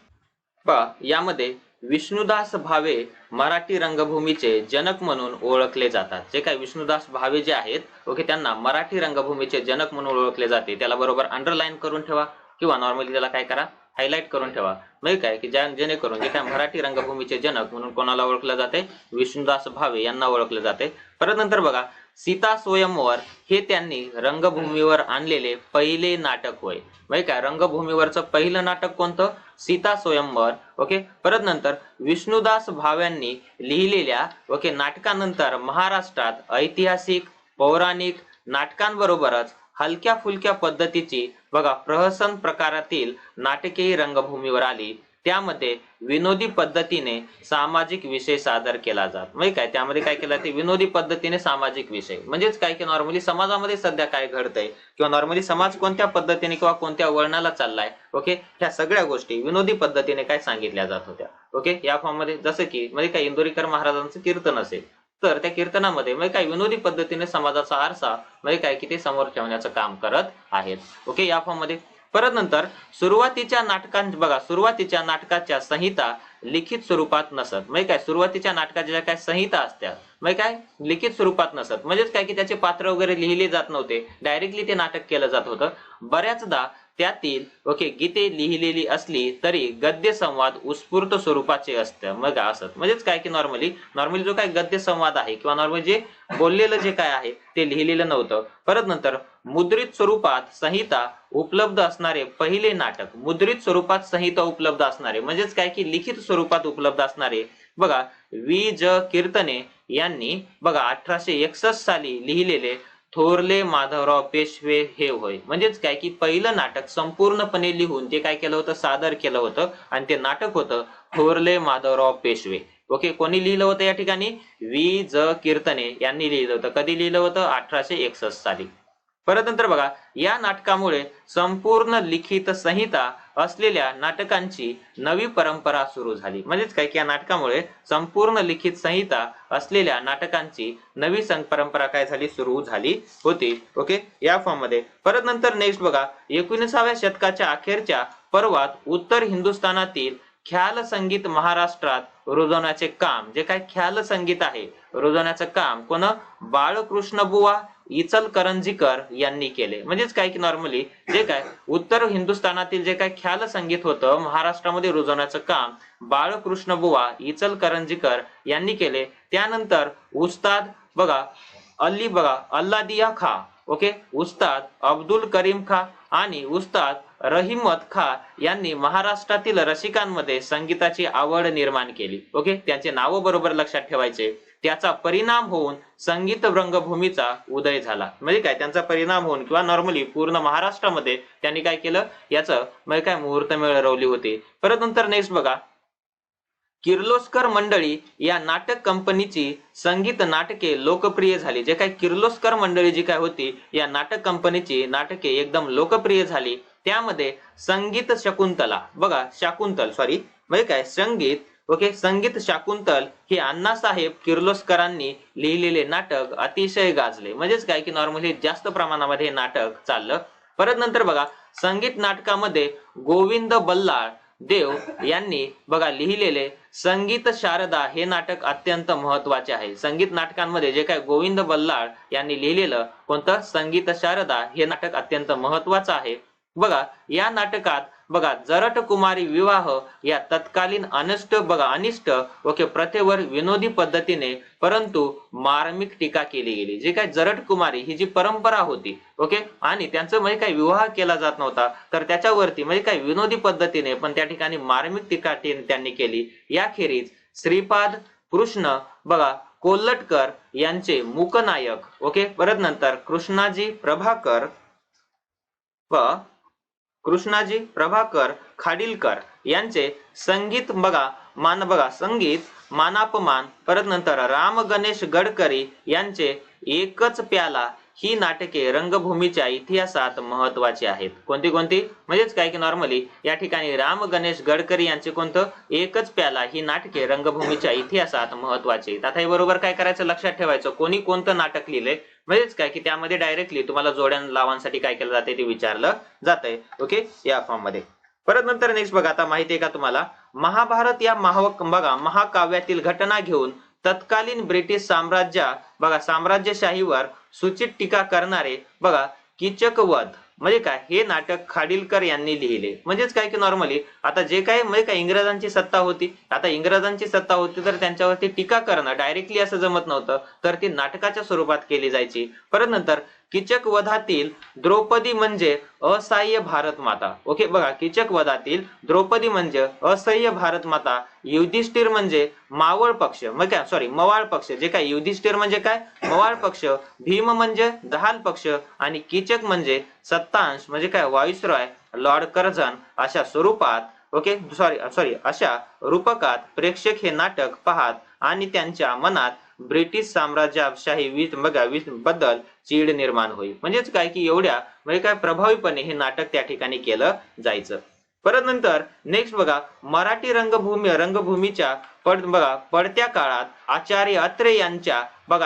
यामध्ये विष्णुदास भावे मराठी रंगभूमीचे जनक म्हणून ओळखले जातात. जे काय विष्णुदास भावे जे आहेत ओके त्यांना मराठी रंगभूमीचे जनक म्हणून ओळखले जाते. त्याला बरोबर अंडरलाईन करून ठेवा, किंवा नॉर्मली त्याला काय करा हायलाइट करून ठेवा. म्हणजे काय की जेणेकरून जे काय मराठी रंगभूमीचे जनक म्हणून कोणाला ओळखले जाते, विष्णुदास भावे यांना ओळखले जाते. परत नंतर बघा सीता स्वयंवर हे त्यांनी रंगभूमीवर आणलेले पहिले नाटक होय. म्हणजे काय रंगभूमीवरचं पहिलं नाटक कोणतं, सीता स्वयंवर. ओके, परत नंतर विष्णुदास भाव्यांनी लिहिलेल्या ओके नाटकानंतर महाराष्ट्रात ऐतिहासिक पौराणिक नाटकांबरोबरच हलक्या फुलक्या पद्धतीची बघा प्रहसन प्रकारातील नाटकेही रंगभूमीवर आली. त्यामध्ये विनोदी पद्धतीने सामाजिक विषय सादर केला जात. म्हणजे काय त्यामध्ये काय केलं ते विनोदी पद्धतीने सामाजिक विषय. म्हणजेच काय की नॉर्मली समाजामध्ये सध्या काय घडतंय, किंवा नॉर्मली समाज कोणत्या पद्धतीने किंवा कोणत्या वळणाला चाललाय ओके ह्या सगळ्या गोष्टी विनोदी पद्धतीने काय सांगितल्या जात होत्या. ओके, या फॉर्म मध्ये जसं की म्हणजे काय इंदोरीकर महाराजांचं कीर्तन असेल तर त्या कीर्तनामध्ये म्हणजे काय विनोदी पद्धतीने समाजाचा आरसा म्हणजे काय की ते समोर ठेवण्याचं काम करत आहेत. ओके, या फॉर्म मध्ये. परत नंतर सुरुवातीच्या नाटकाच्या संहिता लिखित स्वरूपात नसत. म्हणजे काय सुरुवातीच्या नाटकाच्या काय संहिता असतात म्हणजे काय लिखित स्वरूपात नसत. म्हणजेच काय की त्याचे पात्र वगैरे लिहिले जात नव्हते, डायरेक्टली ते नाटक केलं जात होतं. बऱ्याचदा त्यातील ओके गीते लिहिलेली असली तरी गद्य संवाद उत्स्फूर्त स्वरूपाचे असतं मग असत. म्हणजेच काय की नॉर्मली जो काय गद्य संवाद आहे किंवा नॉर्मली जे बोललेलं जे काय आहे ते लिहिलेलं नव्हतं. परत नंतर मुद्रित स्वरूपात संहिता उपलब्ध असणारे पहिले नाटक, मुद्रित स्वरूपात संहिता उपलब्ध असणारे म्हणजेच काय की लिखित स्वरूपात उपलब्ध असणारे बघा वि. ज. कीर्तने यांनी बघा 1861 साली लिहिलेले थोरले माधवराव पेशवे हे होय. म्हणजेच काय की पहिलं नाटक संपूर्णपणे लिहून ते काय केलं होतं सादर केलं होतं, आणि ते नाटक होतं थोरले माधवराव पेशवे. ओके, कोणी लिहिलं होतं या ठिकाणी, वि. ज. कीर्तने यांनी लिहिलं होतं. कधी लिहिलं होतं, 1861 साली. परत नंतर बघा या नाटकामुळे संपूर्ण लिखित संहिता असलेल्या नाटकांची नवी परंपरा सुरू झाली. म्हणजेच काय की या नाटकामुळे संपूर्ण लिखित संहिता असलेल्या नाटकांची नवी परंपरा काय झाली सुरू झाली होती. ओके, या फॉर्म मध्ये. परत नंतर नेक्स्ट बघा 19व्या शतकाच्या अखेरच्या पर्वात उत्तर हिंदुस्थानातील ख्याल संगीत महाराष्ट्रात रुजवण्याचे काम, जे काय ख्याल संगीत आहे रुजवण्याचं काम कोण, बाळकृष्ण बुवा इचलकरंजीकर यांनी केले. म्हणजेच काय की नॉर्मली जे काय उत्तर हिंदुस्थानातील जे काय ख्याल संगीत होतं महाराष्ट्रामध्ये रुजवण्याचं काम बाळकृष्ण बुवा इचलकरंजीकर यांनी केले. त्यानंतर उस्ताद बघा अल्लादिया खा ओके उस्ताद अब्दुल करीम खा आणि उस्ताद रहिमत खा यांनी महाराष्ट्रातील रसिकांमध्ये संगीताची आवड निर्माण केली. ओके, त्यांचे नाव बरोबर लक्षात ठेवायचे. त्याचा परिणाम होऊन संगीत रंगभूमीचा उदय झाला. म्हणजे काय त्यांचा परिणाम होऊन किंवा नॉर्मली पूर्ण महाराष्ट्रामध्ये त्यांनी काय केलं याचं म्हणजे काय मुहूर्तमेळ रवली होती. परत नंतर नेक्स्ट बघा किर्लोस्कर मंडळी या नाटक कंपनीची संगीत नाटके लोकप्रिय झाली. जे काय किर्लोस्कर मंडळी जी काय होती या नाटक कंपनीची नाटके एकदम लोकप्रिय झाली. त्यामध्ये संगीत शकुंतला बघा म्हणजे काय संगीत शाकुंतल हे अण्णासाहेब किर्लोस्करांनी लिहिलेले नाटक अतिशय गाजले. म्हणजेच काय की नॉर्मली जास्त प्रमाणामध्ये हे नाटक चाललं. परत नंतर बघा संगीत नाटकामध्ये गोविंद बल्लाळ देव यांनी बघा लिहिलेले संगीत शारदा हे नाटक अत्यंत महत्वाचे आहे. संगीत नाटकांमध्ये जे काय गोविंद बल्लाळ यांनी लिहिलेलं कोणतं संगीत शारदा हे नाटक अत्यंत महत्वाचं आहे. बघा या नाटकात बघा जरठ कुमारी विवाह या तत्कालीन अनिष्ट ओके प्रथेवर विनोदी पद्धतीने परंतु मार्मिक टीका केली गेली. जे काय जरठ कुमारी ही जी परंपरा होती ओके आणि त्यांचं म्हणजे काय विवाह केला जात नव्हता तर त्याच्यावरती म्हणजे काय विनोदी पद्धतीने पण त्या ठिकाणी मार्मिक टीका त्यांनी केली. याखेरीज श्रीपाद कृष्ण बघा कोल्हटकर यांचे मूकनायक ओके परत नंतर कृष्णाजी प्रभाकर व कृष्णाजी प्रभाकर खाडीलकर यांचे संगीत संगीत मानापमान, परत नंतर राम गणेश गडकरी यांचे एकच प्याला ही नाटके रंगभूमीच्या इतिहासात महत्वाची आहेत. कोणती कोणती म्हणजेच काय की नॉर्मली या ठिकाणी राम गणेश गडकरी यांचे कोणतं एकच प्याला ही नाटके रंगभूमीच्या इतिहासात महत्वाची. आता हे बरोबर काय करायचं लक्षात ठेवायचं, कोणी कोणतं नाटक लिहिलंय म्हणजेच काय की त्यामध्ये डायरेक्टली तुम्हाला जोड्या लावांसाठी काय केलं जाते ते विचारलं जातंय. ओके या फॉर्म मध्ये. परत नंतर नेक्स्ट बघा, आता माहिती आहे का तुम्हाला महाभारत या महाकाव्यातील घटना घेऊन तत्कालीन ब्रिटिश साम्राज्यशाहीवर सूचित टीका करणारे कीचकवध म्हणजे काय हे नाटक खाडीलकर यांनी लिहिले. म्हणजेच काय की नॉर्मली आता जे काय म्हणजे काय इंग्रजांची सत्ता होती, तर त्यांच्यावरती टीका करणं डायरेक्टली असं जमत नव्हतं, तर ती नाटकाच्या स्वरूपात केली जायची. परत नंतर कीचकवधातील द्रौपदी म्हणजे असहाय्य भारत माता. ओके बघा, कीचकवधातील द्रौपदी म्हणजे असहाय्य भारत माता, युधिष्ठिर म्हणजे मवाळ पक्ष मवाळ पक्ष, जे काय युधिष्ठिर म्हणजे काय मवाळ पक्ष, भीम म्हणजे दहाल पक्ष आणि कीचक म्हणजे सत्तांश म्हणजे काय वायसरॉय लॉर्ड कर्झन अशा स्वरूपात अशा रूपकात प्रेक्षक हे नाटक पाहत आणि त्यांच्या मनात ब्रिटिश साम्राज्यशाही बद्दल चीड निर्माण होईल. म्हणजेच काय की एवढ्या म्हणजे काय प्रभावीपणे हे नाटक त्या ठिकाणी केलं जायचं. परत नंतर नेक्स्ट बघा, मराठी रंगभूमीच्या पडत्या काळात आचार्य अत्रे यांच्या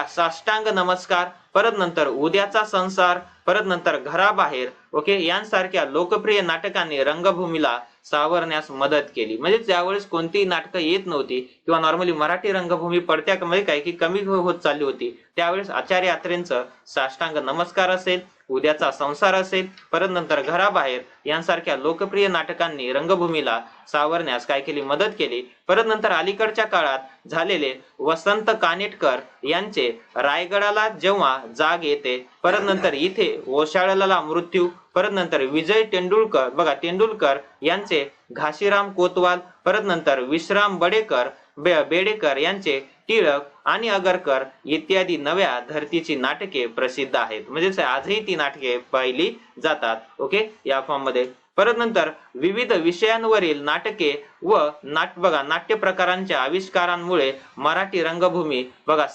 साष्टांग नमस्कार, परत नंतर उद्याचा संसार, परत नंतर घराबाहेर ओके यांसारख्या लोकप्रिय नाटकांनी रंगभूमीला सावरण्यास मदत केली. म्हणजे त्यावेळेस कोणतीही नाटकं येत नव्हती किंवा नॉर्मली मराठी रंगभूमी पडत्या म्हणजे काय की कमी होत चालली होती, त्यावेळेस आचार्य अत्रेंचं साष्टांग नमस्कार असेल, उद्याचा संसार असेल, परत नंतर घराबाहेर यांसारख्या लोकप्रिय नाटकांनी रंगभूमीला सावरण्यास काय केली मदत केली. परत नंतर अलीकडच्या काळात झालेले वसंत कानेटकर यांचे रायगडाला जेव्हा जाग येते, परत नंतर इथे ओशाळला मृत्यू, परत नंतर विजय तेंडुलकर यांचे घाशीराम कोतवाल, परत नंतर विश्राम बेडेकर यांचे टिळक आणि अगरकर इत्यादी नव्या धर्तीची नाटके प्रसिद्ध आहेत. म्हणजे आजही ती नाटके पाहिली जातात. ओके या फॉर्म मध्ये. परत नंतर विविध विषयांवरील नाटके व नाट्य प्रकारांच्या आविष्कारांमुळे मराठी रंगभूमी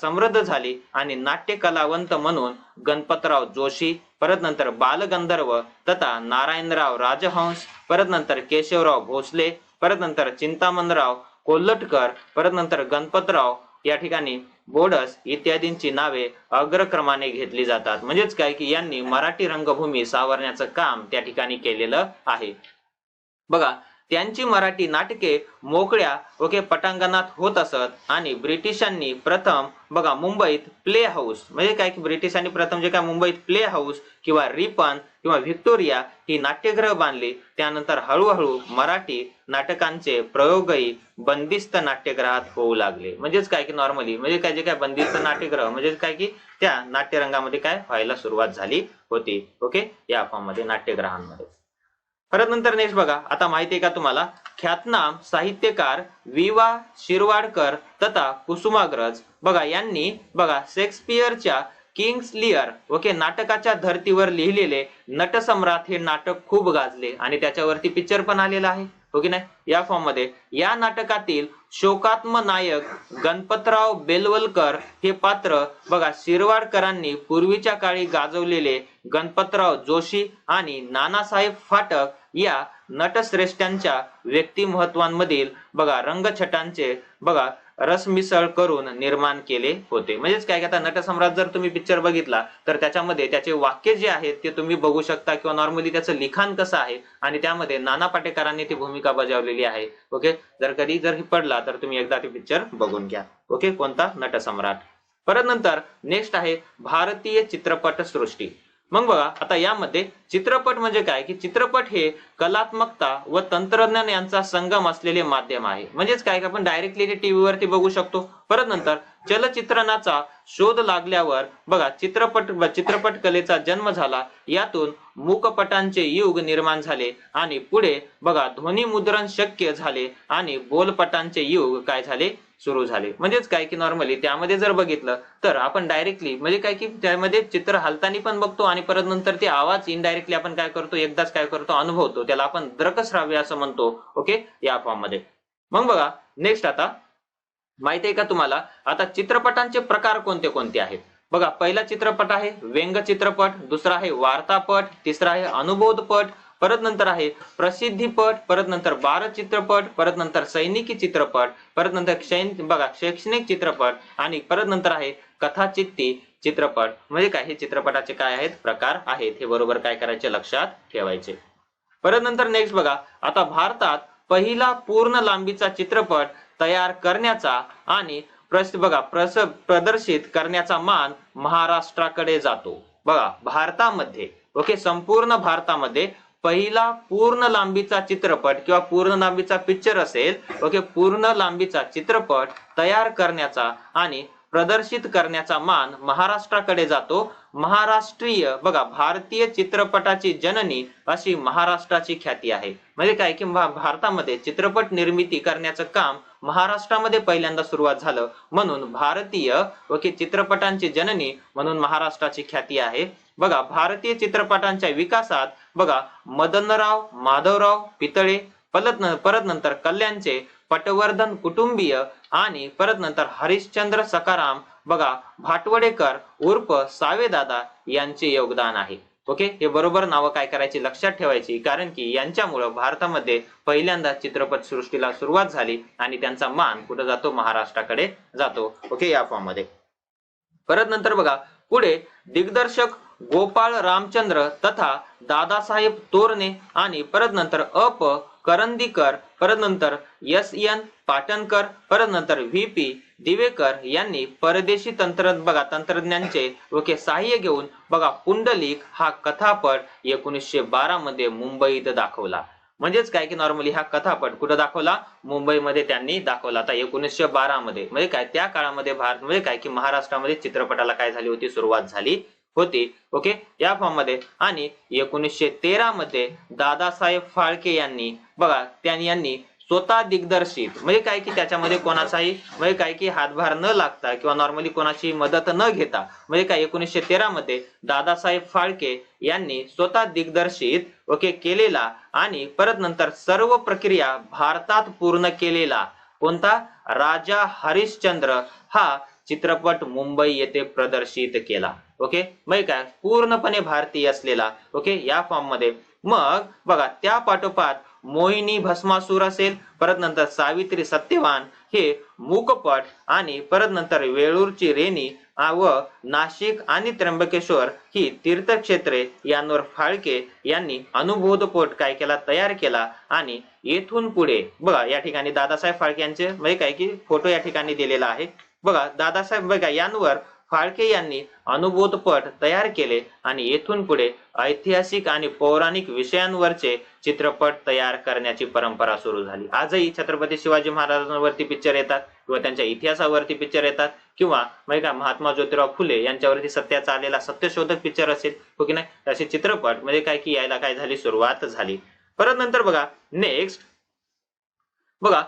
समृद्ध झाली आणि नाट्य कलावंत म्हणून गणपतराव जोशी, परत नंतर बालगंधर्व तथा नारायणराव राजहंस, परत नंतर केशवराव भोसले, परत नंतर चिंतामणराव कोल्हटकर, परत नंतर गणपतराव या ठिकाणी बोडस इत्यादींची नावे अग्रक्रमाने घेतली जातात. म्हणजेच काय की यांनी मराठी रंगभूमी सावरण्याचं काम त्या ठिकाणी केलेलं आहे. त्यांची मराठी नाटके मोकळ्या पटांगणात होत असत आणि ब्रिटिशांनी प्रथम मुंबईत प्ले हाऊस म्हणजे काय की ब्रिटिशांनी प्रथम जे काय मुंबईत प्ले हाऊस किंवा रिपन किंवा व्हिक्टोरिया ही नाट्यगृह बांधली. त्यानंतर हळूहळू मराठी नाटकांचे प्रयोगही बंदिस्त नाट्यगृहात होऊ लागले. म्हणजेच काय की नॉर्मली म्हणजे काय जे काय बंदिस्त नाट्यगृह म्हणजे काय की त्या नाट्यरंगामध्ये काय व्हायला सुरुवात झाली होती. ओके या फॉर्म मध्ये नाट्यगृहांमध्ये. परत नंतर नेक्स्ट बघा, आता माहिती आहे का तुम्हाला ख्यातनाम साहित्यकार विवा शिरवाडकर तथा कुसुमाग्रज यांनी शेक्सपियरच्या किंग्स लिअर नाटकाच्या धर्तीवर लिहिलेले नटसम्राट हे नाटक खूप गाजले आणि त्याच्यावरती पिक्चर पण आलेला आहे. ओके नाही या फॉर्म मध्ये. या नाटकातील शोकात्म नायक गणपतराव बेलवलकर हे पात्र शिरवाडकरांनी पूर्वीच्या काळी गाजवलेले गणपतराव जोशी आणि नानासाहेब फाटक या नटश्रेष्ठांच्या व्यक्तिमत्वांमधील रंगछटांचे रसमिसळ करून निर्माण केले होते. म्हणजेच काय आता नटसम्राट जर तुम्ही पिक्चर बघितला तर त्याच्यामध्ये त्याचे वाक्य जे आहेत ते तुम्ही बघू शकता किंवा नॉर्मली त्याचं लिखाण कसं आहे आणि त्यामध्ये नाना पाटेकरांनी ती भूमिका बजावलेली आहे. ओके जर पडला तर तुम्ही एकदा ते पिक्चर बघून घ्या. ओके कोणता नटसम्राट. परत नंतर नेक्स्ट आहे भारतीय चित्रपट सृष्टी. मग आता यामध्ये चित्रपट म्हणजे काय की चित्रपट हे कलात्मकता व तंत्रज्ञान यांचा संगम असलेले माध्यम आहे. म्हणजेच काय की आपण डायरेक्टली ते टीव्ही वरती बघू शकतो. परत नंतर चलचित्रणाचा शोध लागल्यावर चित्रपट कलेचा जन्म झाला. यातून मूकपटांचे युग निर्माण झाले आणि पुढे ध्वनी मुद्रण शक्य झाले आणि बोलपटांचे युग काय झाले सुरू झाले. म्हणजेच काय की नॉर्मली त्यामध्ये जर बघितलं तर आपण डायरेक्टली म्हणजे काय की त्यामध्ये चित्र हलताना पण बघतो आणि परत नंतर ते आवाज इनडायरेक्टली आपण काय करतो, एकदाच काय करतो, अनुभवतो. त्याला आपण दृकश्राव्य असं म्हणतो. ओके, या फॉर्म मध्ये. मग बघा नेक्स्ट, आता माहिती आहे का तुम्हाला आता चित्रपटांचे प्रकार कोणते कोणते आहेत? बघा, पहिला चित्रपट आहे व्यंग चित्रपट, दुसरा आहे वार्तापट, तिसरा आहे अनुबोधपट, परत नंतर आहे प्रसिद्धीपट, परत नंतर बाल चित्रपट, परत नंतर सैनिकी चित्रपट, परत नंतर बघा शैक्षणिक चित्रपट आणि परत नंतर आहे कथाचित्ती चित्रपट. म्हणजे काय, हे चित्रपटाचे काय आहेत, प्रकार आहेत. हे बरोबर काय करायचे, लक्षात ठेवायचे. परत नंतर नेक्स्ट बघा, आता भारतात पहिला पूर्ण लांबीचा चित्रपट तयार करण्याचा आणि प्रदर्शित करण्याचा मान महाराष्ट्राकडे जातो. बघा, भारतामध्ये ओके, संपूर्ण भारतामध्ये पहिला पूर्ण लांबीचा चित्रपट किंवा पूर्ण लांबीचा पिक्चर असेल, ओके, पूर्ण लांबीचा चित्रपट तयार करण्याचा आणि प्रदर्शित करण्याचा मान महाराष्ट्राकडे जातो. महाराष्ट्रीय बघा, भारतीय चित्रपटाची जननी अशी महाराष्ट्राची ख्याती आहे. म्हणजे काय की भारतामध्ये चित्रपट निर्मिती करण्याचं काम महाराष्ट्रामध्ये पहिल्यांदा सुरुवात झालं, म्हणून भारतीय ओके चित्रपटांची जननी म्हणून महाराष्ट्राची ख्याती आहे. बघा, भारतीय चित्रपटांच्या विकासात बघा मदनराव माधवराव पितळे, परत नंतर कल्याणचे पटवर्धन कुटुंबीय आणि परत नंतर हरिश्चंद्र सखाराम बघा भाटवडेकर उर्फ सावेदादा यांचे योगदान आहे. ओके, हे बरोबर नावं काय करायची, लक्षात ठेवायची, कारण की यांच्यामुळे भारतामध्ये पहिल्यांदा चित्रपट सृष्टीला सुरुवात झाली आणि त्यांचा मान कुठे जातो, महाराष्ट्राकडे जातो. ओके, या फॉर्म मध्ये. परत नंतर बघा पुढे दिग्दर्शक गोपाळ रामचंद्र तथा दादासाहेब तोरणे आणि परत नंतर अप करंदीकर, परत नंतर एस.एन. पाटणकर, परत नंतर व्ही.पी. दिवेकर यांनी परदेशी तंत्रज्ञांचे ओके सहाय्य घेऊन बघा पुंडलिक हा कथापट 1912 मध्ये मुंबईत दाखवला. म्हणजेच काय की नॉर्मली हा कथापट कुठे दाखवला, मुंबईमध्ये त्यांनी दाखवला. आता 1912 मध्ये म्हणजे काय, त्या काळामध्ये भारत म्हणजे काय की महाराष्ट्रामध्ये चित्रपटाला काय झाली होती, सुरुवात झाली होती. ओके, या फॉर्म मध्ये. आणि 1913 मध्ये दादासाहेब फाळके यांनी बघा यांनी स्वतः दिग्दर्शित म्हणजे काय की त्याच्यामध्ये कोणाचाही म्हणजे काय की हातभार न लागता किंवा नॉर्मली कोणाची मदत न घेता म्हणजे काय 1913 मध्ये दादासाहेब फाळके यांनी स्वतः दिग्दर्शित ओके केलेला आणि परत नंतर सर्व प्रक्रिया भारतात पूर्ण केलेला कोणता, राजा हरिश्चंद्र हा चित्रपट मुंबई येथे प्रदर्शित केला. ओके, म्हणजे काय पूर्णपणे भारतीय असलेला. ओके, या फॉर्म मध्ये. मग बघा त्या पाठोपाठ मोहिनी भस्मासूर असेल, परत नंतर सावित्री सत्यवान हे मूकपट आणि परत नंतर वेळूरची रेणी व नाशिक आणि त्र्यंबकेश्वर ही तीर्थक्षेत्रे यांवर फाळके यांनी अनुबोधपट काय केला, तयार केला. आणि येथून पुढे बघा या ठिकाणी दादासाहेब फाळके यांचे म्हणजे काय की फोटो या ठिकाणी दिलेला आहे. बघा दादासाहेब बघा यांवर फाळके यांनी अनुबोधपट तयार केले आणि येथून पुढे ऐतिहासिक आणि पौराणिक विषयांवरचे चित्रपट तयार करण्याची परंपरा सुरू झाली. आजही छत्रपती शिवाजी महाराजांवरती पिक्चर येतात किंवा त्यांच्या इतिहासावरती पिक्चर येतात किंवा म्हणजे काय महात्मा ज्योतिराव फुले यांच्यावरती सत्याचा आलेला सत्यशोधक पिक्चर असेल हो की नाही, असे चित्रपट म्हणजे काय की यायला काय झाली, सुरुवात झाली. परत नंतर बघा नेक्स्ट बघा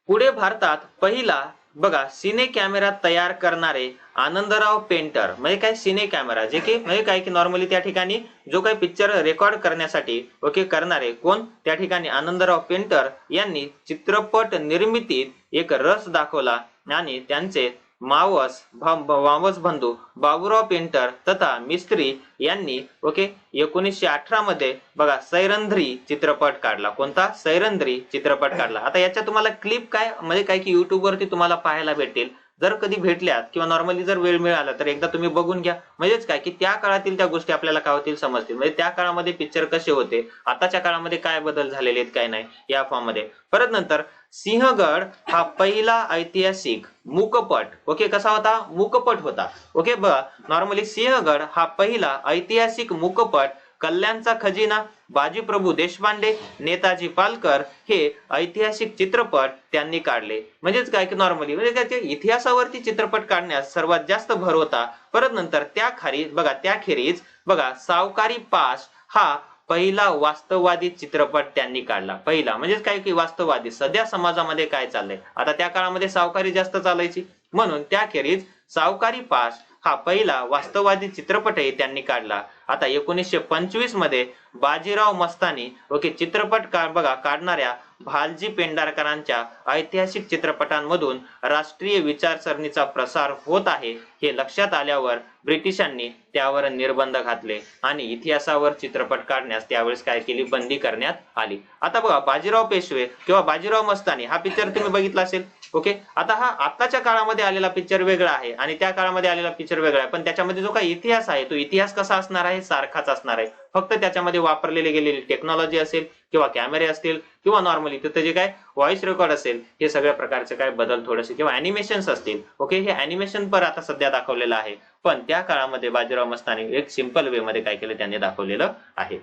पुढे भारतात पहिला बघा सिने कॅमेरा तयार करणारे आनंदराव पेंटर म्हणजे काय सिने कॅमेरा जे की म्हणजे काय की नॉर्मली त्या ठिकाणी जो काही पिक्चर रेकॉर्ड करण्यासाठी ओके करणारे कोण, त्या ठिकाणी आनंदराव पेंटर यांनी चित्रपट निर्मितीत एक रस दाखवला आणि त्यांचे मावस बंधू बाबूराव पेंटर तथा मिस्त्री यांनी ओके 1918 मध्ये बघा सैरंध्री चित्रपट काढला. कोणता, सैरंध्री चित्रपट काढला. आता याच्या तुम्हाला क्लिप काय म्हणजे काय की युट्यूब वरती तुम्हाला पाहायला भेटेल. जर कधी भेटल्यात किंवा नॉर्मली जर वेळ मिळाला तर एकदा तुम्ही बघून घ्या. म्हणजेच काय की त्या काळातील त्या गोष्टी आपल्याला काय होतील, समजतील. म्हणजे त्या काळामध्ये पिक्चर कसे होते, आताच्या काळामध्ये काय बदल झालेले आहेत काय नाही, या फॉर्म मध्ये. परत नंतर सिंहगड हा पहिला ऐतिहासिक मूकपट ओके कसा होता, मूकपट होता. ओके बघा नॉर्मली सिंहगड हा पहिला ऐतिहासिक मूकपट कल्याणचा खजिना, बाजीप्रभू देशपांडे, नेताजी पालकर हे ऐतिहासिक चित्रपट त्यांनी काढले. म्हणजेच काय की नॉर्मली म्हणजे त्याच्या इतिहासावरती चित्रपट काढण्यास सर्वात जास्त भर होता. परत नंतर त्याखेरीज बघा सावकारी पास हा पहिला वास्तववादी चित्रपट त्यांनी काढला. पहिला म्हणजेच काय की वास्तववादी, सध्या समाजामध्ये काय चाललंय, आता त्या काळामध्ये सावकारी जास्त चालायची, म्हणून त्याखेरीज सावकारी पास हा पहिला वास्तववादी चित्रपटही त्यांनी काढला. आता 1925 मध्ये बाजीराव मस्तानी ओके चित्रपट काढणाऱ्या भालजी पेंढारकरांच्या ऐतिहासिक चित्रपटांमधून राष्ट्रीय विचारसरणीचा प्रसार होत आहे हे लक्षात आल्यावर ब्रिटिशांनी त्यावर निर्बंध घातले आणि इतिहासावर चित्रपट काढण्यास त्यावेळेस काय केली, बंदी करण्यात आली. आता बघा बाजीराव पेशवे किंवा बाजीराव मस्तानी हा पिक्चर तुम्ही बघितला असेल. ओके, आता हा आताच्या काळामध्ये आलेला पिक्चर वेगळा आहे आणि त्या काळामध्ये आलेला पिक्चर वेगळा आहे, पण त्याच्यामध्ये जो काही इतिहास आहे तो इतिहास कसा असणार आहे, सारखाच असणार आहे. फक्त त्याच्यामध्ये वापरलेले गेलेली टेक्नॉलॉजी असेल किंवा कॅमेरे असतील किंवा नॉर्मली तिथे जे काय व्हॉइस रेकॉर्ड असेल हे सगळ्या प्रकारचे काय बदल थोडेसे किंवा अॅनिमेशन्स असतील. ओके, हे अॅनिमेशन पर आता सध्या दाखवलेलं आहे, पण त्या काळामध्ये बाजीराव मस्तानी एक सिंपल वे मध्ये काय केलं त्यांनी दाखवलेलं आहे.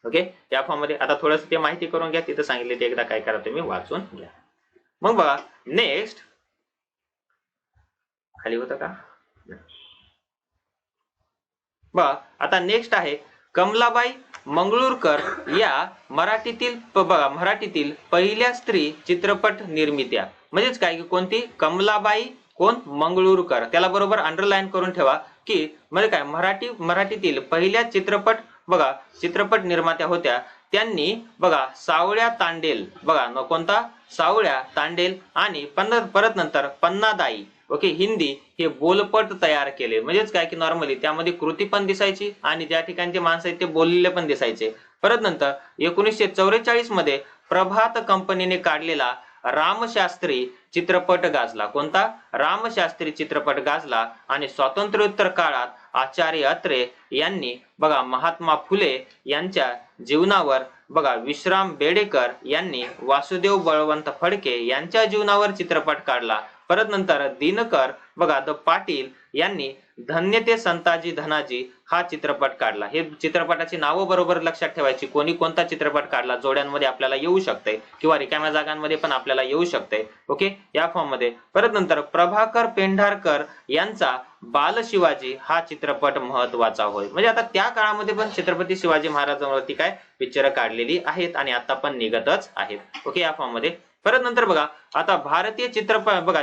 ओके, या फॉर्म मध्ये आता थोडंसं ते माहिती करून घ्या, तिथे सांगितले ते एकदा काय करा तुम्ही वाचून घ्या. मग बघा नेक्स्ट खाली होतं का बघा, आता नेक्स्ट आहे कमलाबाई मंगळूरकर या मराठीतील पहिल्या स्त्री चित्रपट निर्मित्या. म्हणजेच काय की कोणती, कमलाबाई कोण, मंगळूरकर. त्याला बरोबर अंडरलाईन करून ठेवा की म्हणजे काय मराठीतील पहिल्या चित्रपट निर्मात्या होत्या. त्यांनी बघा सावळ्या तांडेल, बघा कोणता, सावळ्या तांडेल आणि परत नंतर पन्नादाई ओके हिंदी हे बोलपट तयार केले. म्हणजेच काय की नॉर्मली त्यामध्ये कृती पण दिसायची आणि ज्या ठिकाणी ते माणसं आहेत ते बोललेले पण दिसायचे. परत नंतर 1944 मध्ये प्रभात कंपनीने काढलेला रामशास्त्री चित्रपट गाजला. कोणता, रामशास्त्री चित्रपट गाजला. आणि स्वातंत्र्योत्तर काळात आचार्य अत्रे यांनी बघा महात्मा फुले यांच्या जीवनावर बघा विश्राम बेडेकर यांनी वासुदेव बळवंत फडके यांच्या जीवनावर चित्रपट काढला. परत नंतर दिनकर बघा द पाटील यांनी धन्य ते संताजी धनाजी हा चित्रपट काढला. हे चित्रपटाची नावं बरोबर लक्षात ठेवायची, कोणी कोणता चित्रपट काढला जोड्यांमध्ये आपल्याला येऊ शकते किंवा रिकाम्या जागांमध्ये पण आपल्याला येऊ शकते. ओके, या फॉर्म मध्ये. परत नंतर प्रभाकर पेंढारकर यांचा बाल शिवाजी हा चित्रपट महत्वाचा होय. म्हणजे आता त्या काळामध्ये पण छत्रपती शिवाजी महाराजांवरती काय पिक्चर काढलेली आहेत आणि आता पण निघतच आहेत. ओके, या फॉर्म मध्ये. परत नंतर बघा आता भारतीय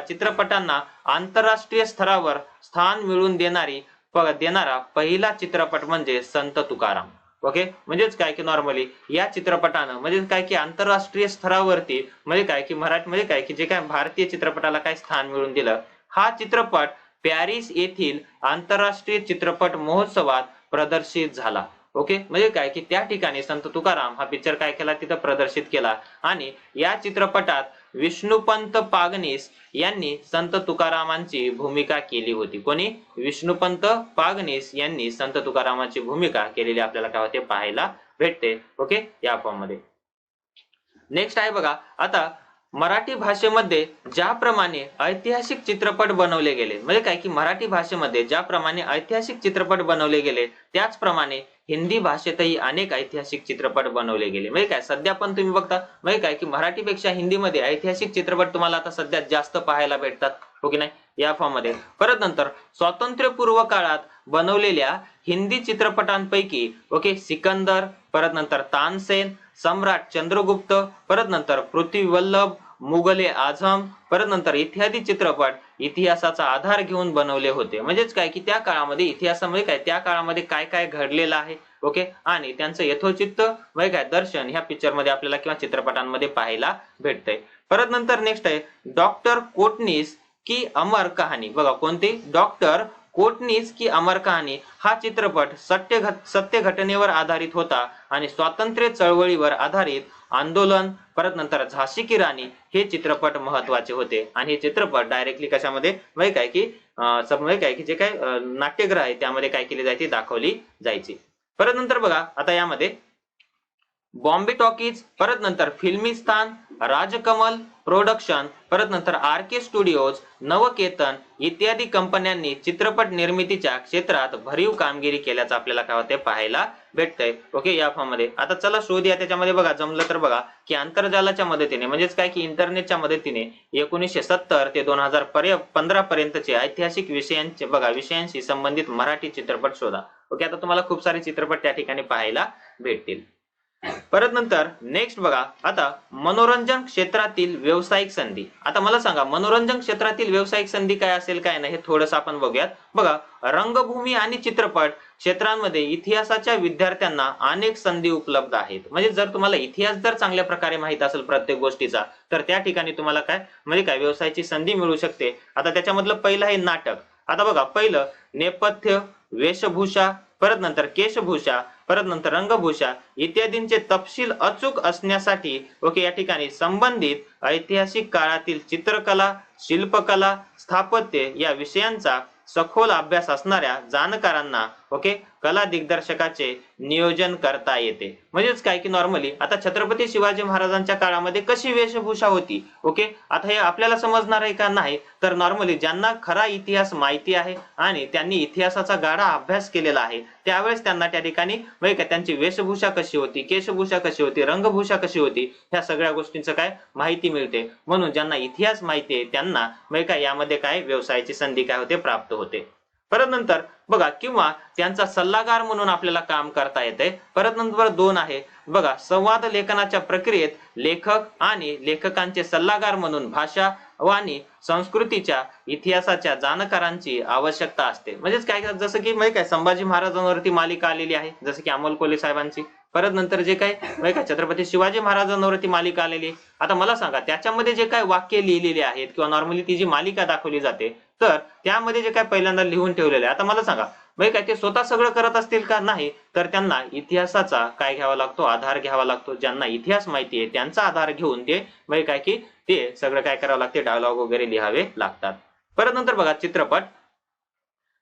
चित्रपटांना आंतरराष्ट्रीय स्तरावर स्थान मिळवून देणारा पहिला चित्रपट म्हणजे संत तुकाराम. ओके, म्हणजेच काय की नॉर्मली या चित्रपटानं म्हणजे काय की आंतरराष्ट्रीय स्तरावरती म्हणजे काय की मराठीमध्ये काय की जे काय भारतीय चित्रपटाला काय स्थान मिळवून दिलं. हा चित्रपट पॅरिस येथील आंतरराष्ट्रीय चित्रपट महोत्सवात प्रदर्शित झाला. ओके, म्हणजे काय की त्या ठिकाणी संत तुकाराम हा पिक्चर काय केला, तिथं प्रदर्शित केला. आणि या चित्रपटात विष्णुपंत पागनीस यांनी संत तुकारामांची भूमिका केली होती. कोणी, विष्णुपंत पागनीस यांनी संत तुकारामांची भूमिका केलेली आपल्याला काय होते पाहायला भेटते. ओके, या फॉर्म मध्ये. नेक्स्ट आहे बघा आता मराठी भाषेमध्ये ज्याप्रमाणे ऐतिहासिक चित्रपट बनवले गेले, म्हणजे काय की मराठी भाषेमध्ये ज्याप्रमाणे ऐतिहासिक चित्रपट बनवले गेले त्याचप्रमाणे हिंदी भाषेतही अनेक ऐतिहासिक चित्रपट बनवले गेले. म्हणजे काय सध्या पण तुम्ही बघता म्हणजे काय की मराठीपेक्षा हिंदीमध्ये ऐतिहासिक चित्रपट तुम्हाला आता सध्या जास्त पाहायला भेटतात. हो की नाही, या फॉर्म मध्ये. परत नंतर स्वातंत्र्यपूर्व काळात बनवलेल्या हिंदी चित्रपटांपैकी ओके सिकंदर, परत नंतर तानसेन, सम्राट चंद्रगुप्त, परत नंतर पृथ्वी वल्लभ, मुघले आझम, परत नंतर इत्यादी चित्रपट इतिहासाचा आधार घेऊन बनवले होते. म्हणजेच काय की त्या काळामध्ये इतिहासामध्ये काय त्या काळामध्ये काय काय घडलेलं आहे ओके आणि त्यांचं यथोचित म्हणजे काय दर्शन ह्या पिक्चर मध्ये आपल्याला किंवा चित्रपटांमध्ये पाहायला भेटतंय. परत नंतर नेक्स्ट आहे डॉक्टर कोटनीस की अमर कहाणी. बघा कोणती, डॉक्टर कोटनीस की अमर कहाणी हा चित्रपट सत्य घटनेवर आधारित होता आणि स्वातंत्र्य चळवळीवर आधारित आंदोलन, परत नंतर झाशी की राणी हे चित्रपट महत्वाचे होते. आणि हे चित्रपट डायरेक्टली कशामध्ये म्हणजे काय की जे काय नाट्यगृह आहे त्यामध्ये काय केली जायची, दाखवली जायची. परत नंतर बघा आता यामध्ये बॉम्बे टॉकीज, परत नंतर फिल्मिस्तान, राजकमल प्रोडक्शन, परत नंतर आर.के. स्टुडिओज, नवकेतन इत्यादी कंपन्यांनी चित्रपट निर्मितीच्या क्षेत्रात भरीव कामगिरी केल्याचं आपल्याला काय होते पाहायला भेटतंय. ओके, या फॉर्म मध्ये. आता चला शोध या त्याच्यामध्ये बघा जमलं तर बघा की आंतरजालाच्या मदतीने म्हणजेच काय की इंटरनेटच्या मदतीने 1970 ते 2015 पर्यंतचे ऐतिहासिक विषयांशी संबंधित मराठी चित्रपट शोधा. ओके, आता तुम्हाला खूप सारे चित्रपट त्या ठिकाणी पाहायला भेटतील. परत नंतर नेक्स्ट बघा, आता मनोरंजन क्षेत्रातील व्यावसायिक संधी. आता मला सांगा मनोरंजन क्षेत्रातील व्यावसायिक संधी काय असेल काय नाही हे थोडंसं आपण बघूयात. बघा, रंगभूमी आणि चित्रपट क्षेत्रांमध्ये इतिहासाच्या विद्यार्थ्यांना अनेक संधी उपलब्ध आहेत. म्हणजे जर तुम्हाला इतिहास जर चांगल्या प्रकारे माहित असेल प्रत्येक गोष्टीचा, तर त्या ठिकाणी तुम्हाला काय म्हणजे काय व्यवसायाची संधी मिळू शकते. आता त्याच्यामधलं पहिलं आहे नाटक. आता बघा, पहिलं नेपथ्य, वेशभूषा, परत नंतर केशभूषा, परत नंतर रंगभूषा इत्यादींचे तपशील अचूक असण्यासाठी ओके या ठिकाणी संबंधित ऐतिहासिक काळातील चित्रकला, शिल्पकला, स्थापत्य या विषयांचा सखोल अभ्यास असणाऱ्या जाणकारांना ओके कला दिग्दर्शकाचे नियोजन करता येते. म्हणजेच काय की नॉर्मली आता छत्रपती शिवाजी महाराजांच्या काळामध्ये कशी वेशभूषा होती ओके, आता हे आपल्याला समजणार आहे का नाही, तर नॉर्मली ज्यांना खरा इतिहास माहिती आहे आणि त्यांनी इतिहासाचा गाढा अभ्यास केलेला आहे त्यावेळेस त्यांना त्या ठिकाणी म्हणजे काय त्यांची वेशभूषा कशी होती, केशभूषा कशी होती, रंगभूषा कशी होती, ह्या सगळ्या गोष्टींचं काय माहिती मिळते. म्हणून ज्यांना इतिहास माहिती आहे त्यांना म्हणजे काय यामध्ये काय व्यवसायाची संधी काय होते प्राप्त होते. परत नंतर बघा, किंवा त्यांचा सल्लागार म्हणून आपल्याला काम करता येते. परत नंतर 2 आहे बघा, संवाद लेखनाच्या प्रक्रियेत लेखक आणि लेखकांचे सल्लागार म्हणून भाषा आणि संस्कृतीच्या इतिहासाच्या जाणकारांची आवश्यकता असते. म्हणजेच काय जसं की म्हणजे काय संभाजी महाराजांवरती मालिका आलेली आहे जसं की अमोल कोल्हे साहेबांची. परत नंतर जे काय म्हणजे काय छत्रपती शिवाजी महाराजांवरती मालिका आलेली. आता मला सांगा त्याच्यामध्ये जे काय वाक्य लिहिलेले आहेत किंवा नॉर्मली ती जी मालिका दाखवली जाते तर त्यामध्ये जे काय पहिल्यांदा लिहून ठेवलेलं आहे, आता मला सांगा म्हणजे काय ते स्वतः सगळं करत असतील का नाही, तर त्यांना इतिहासाचा काय घ्यावा लागतो आधार घ्यावा लागतो. ज्यांना इतिहास माहिती आहे त्यांचा आधार घेऊन ते म्हणजे काय की ते सगळं काय करावं लागते डायलॉग वगैरे लिहावे लागतात. परत नंतर बघा चित्रपट.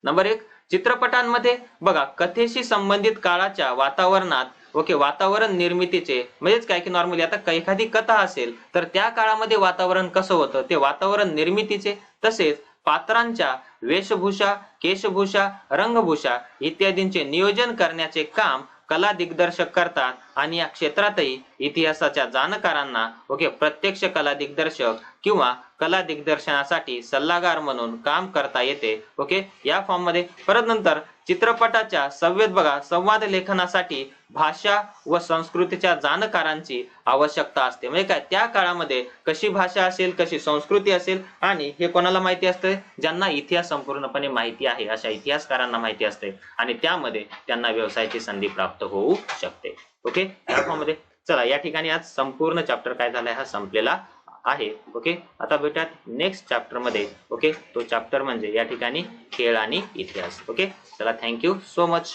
नंबर 1 चित्रपटांमध्ये बघा कथेशी संबंधित काळाच्या वातावरणात ओके वातावरण निर्मितीचे म्हणजेच काय की नॉर्मली आता एखादी कथा असेल तर त्या काळामध्ये वातावरण कसं होतं ते वातावरण निर्मितीचे, तसेच पात्रांच्या वेशभूषा, केशभूषा, रंगभूषा इत्यादींचे नियोजन करण्याचे काम कला दिग्दर्शक करतात. आणि या क्षेत्रातही इतिहासाच्या जाणकारांना ओके प्रत्यक्ष कला दिग्दर्शक किंवा कला दिग्दर्शनासाठी सल्लागार म्हणून काम करता येते ओके या फॉर्म मध्ये. परत नंतर चित्रपटाच्या बघा संवाद लेखनासाठी भाषा व संस्कृतीच्या जाणकारांची आवश्यकता असते. म्हणजे काय त्या काळामध्ये कशी भाषा असेल, कशी संस्कृती असेल, आणि हे कोणाला माहिती असते, ज्यांना इतिहास संपूर्णपणे माहिती आहे अशा इतिहासकारांना माहिती असते आणि त्यामध्ये त्यांना व्यवसायाची संधी प्राप्त होऊ शकते. ओके या फॉर्म मध्ये. चला या ठिकाणी आज संपूर्ण चॅप्टर काय झालाय हा संपलेला आहे. ओके आता भेटूयात नेक्स्ट चॅप्टर मध्ये. ओके तो चॅप्टर म्हणजे या ठिकाणी खेळ आणि इतिहास. ओके चला थँक्यू सो मच.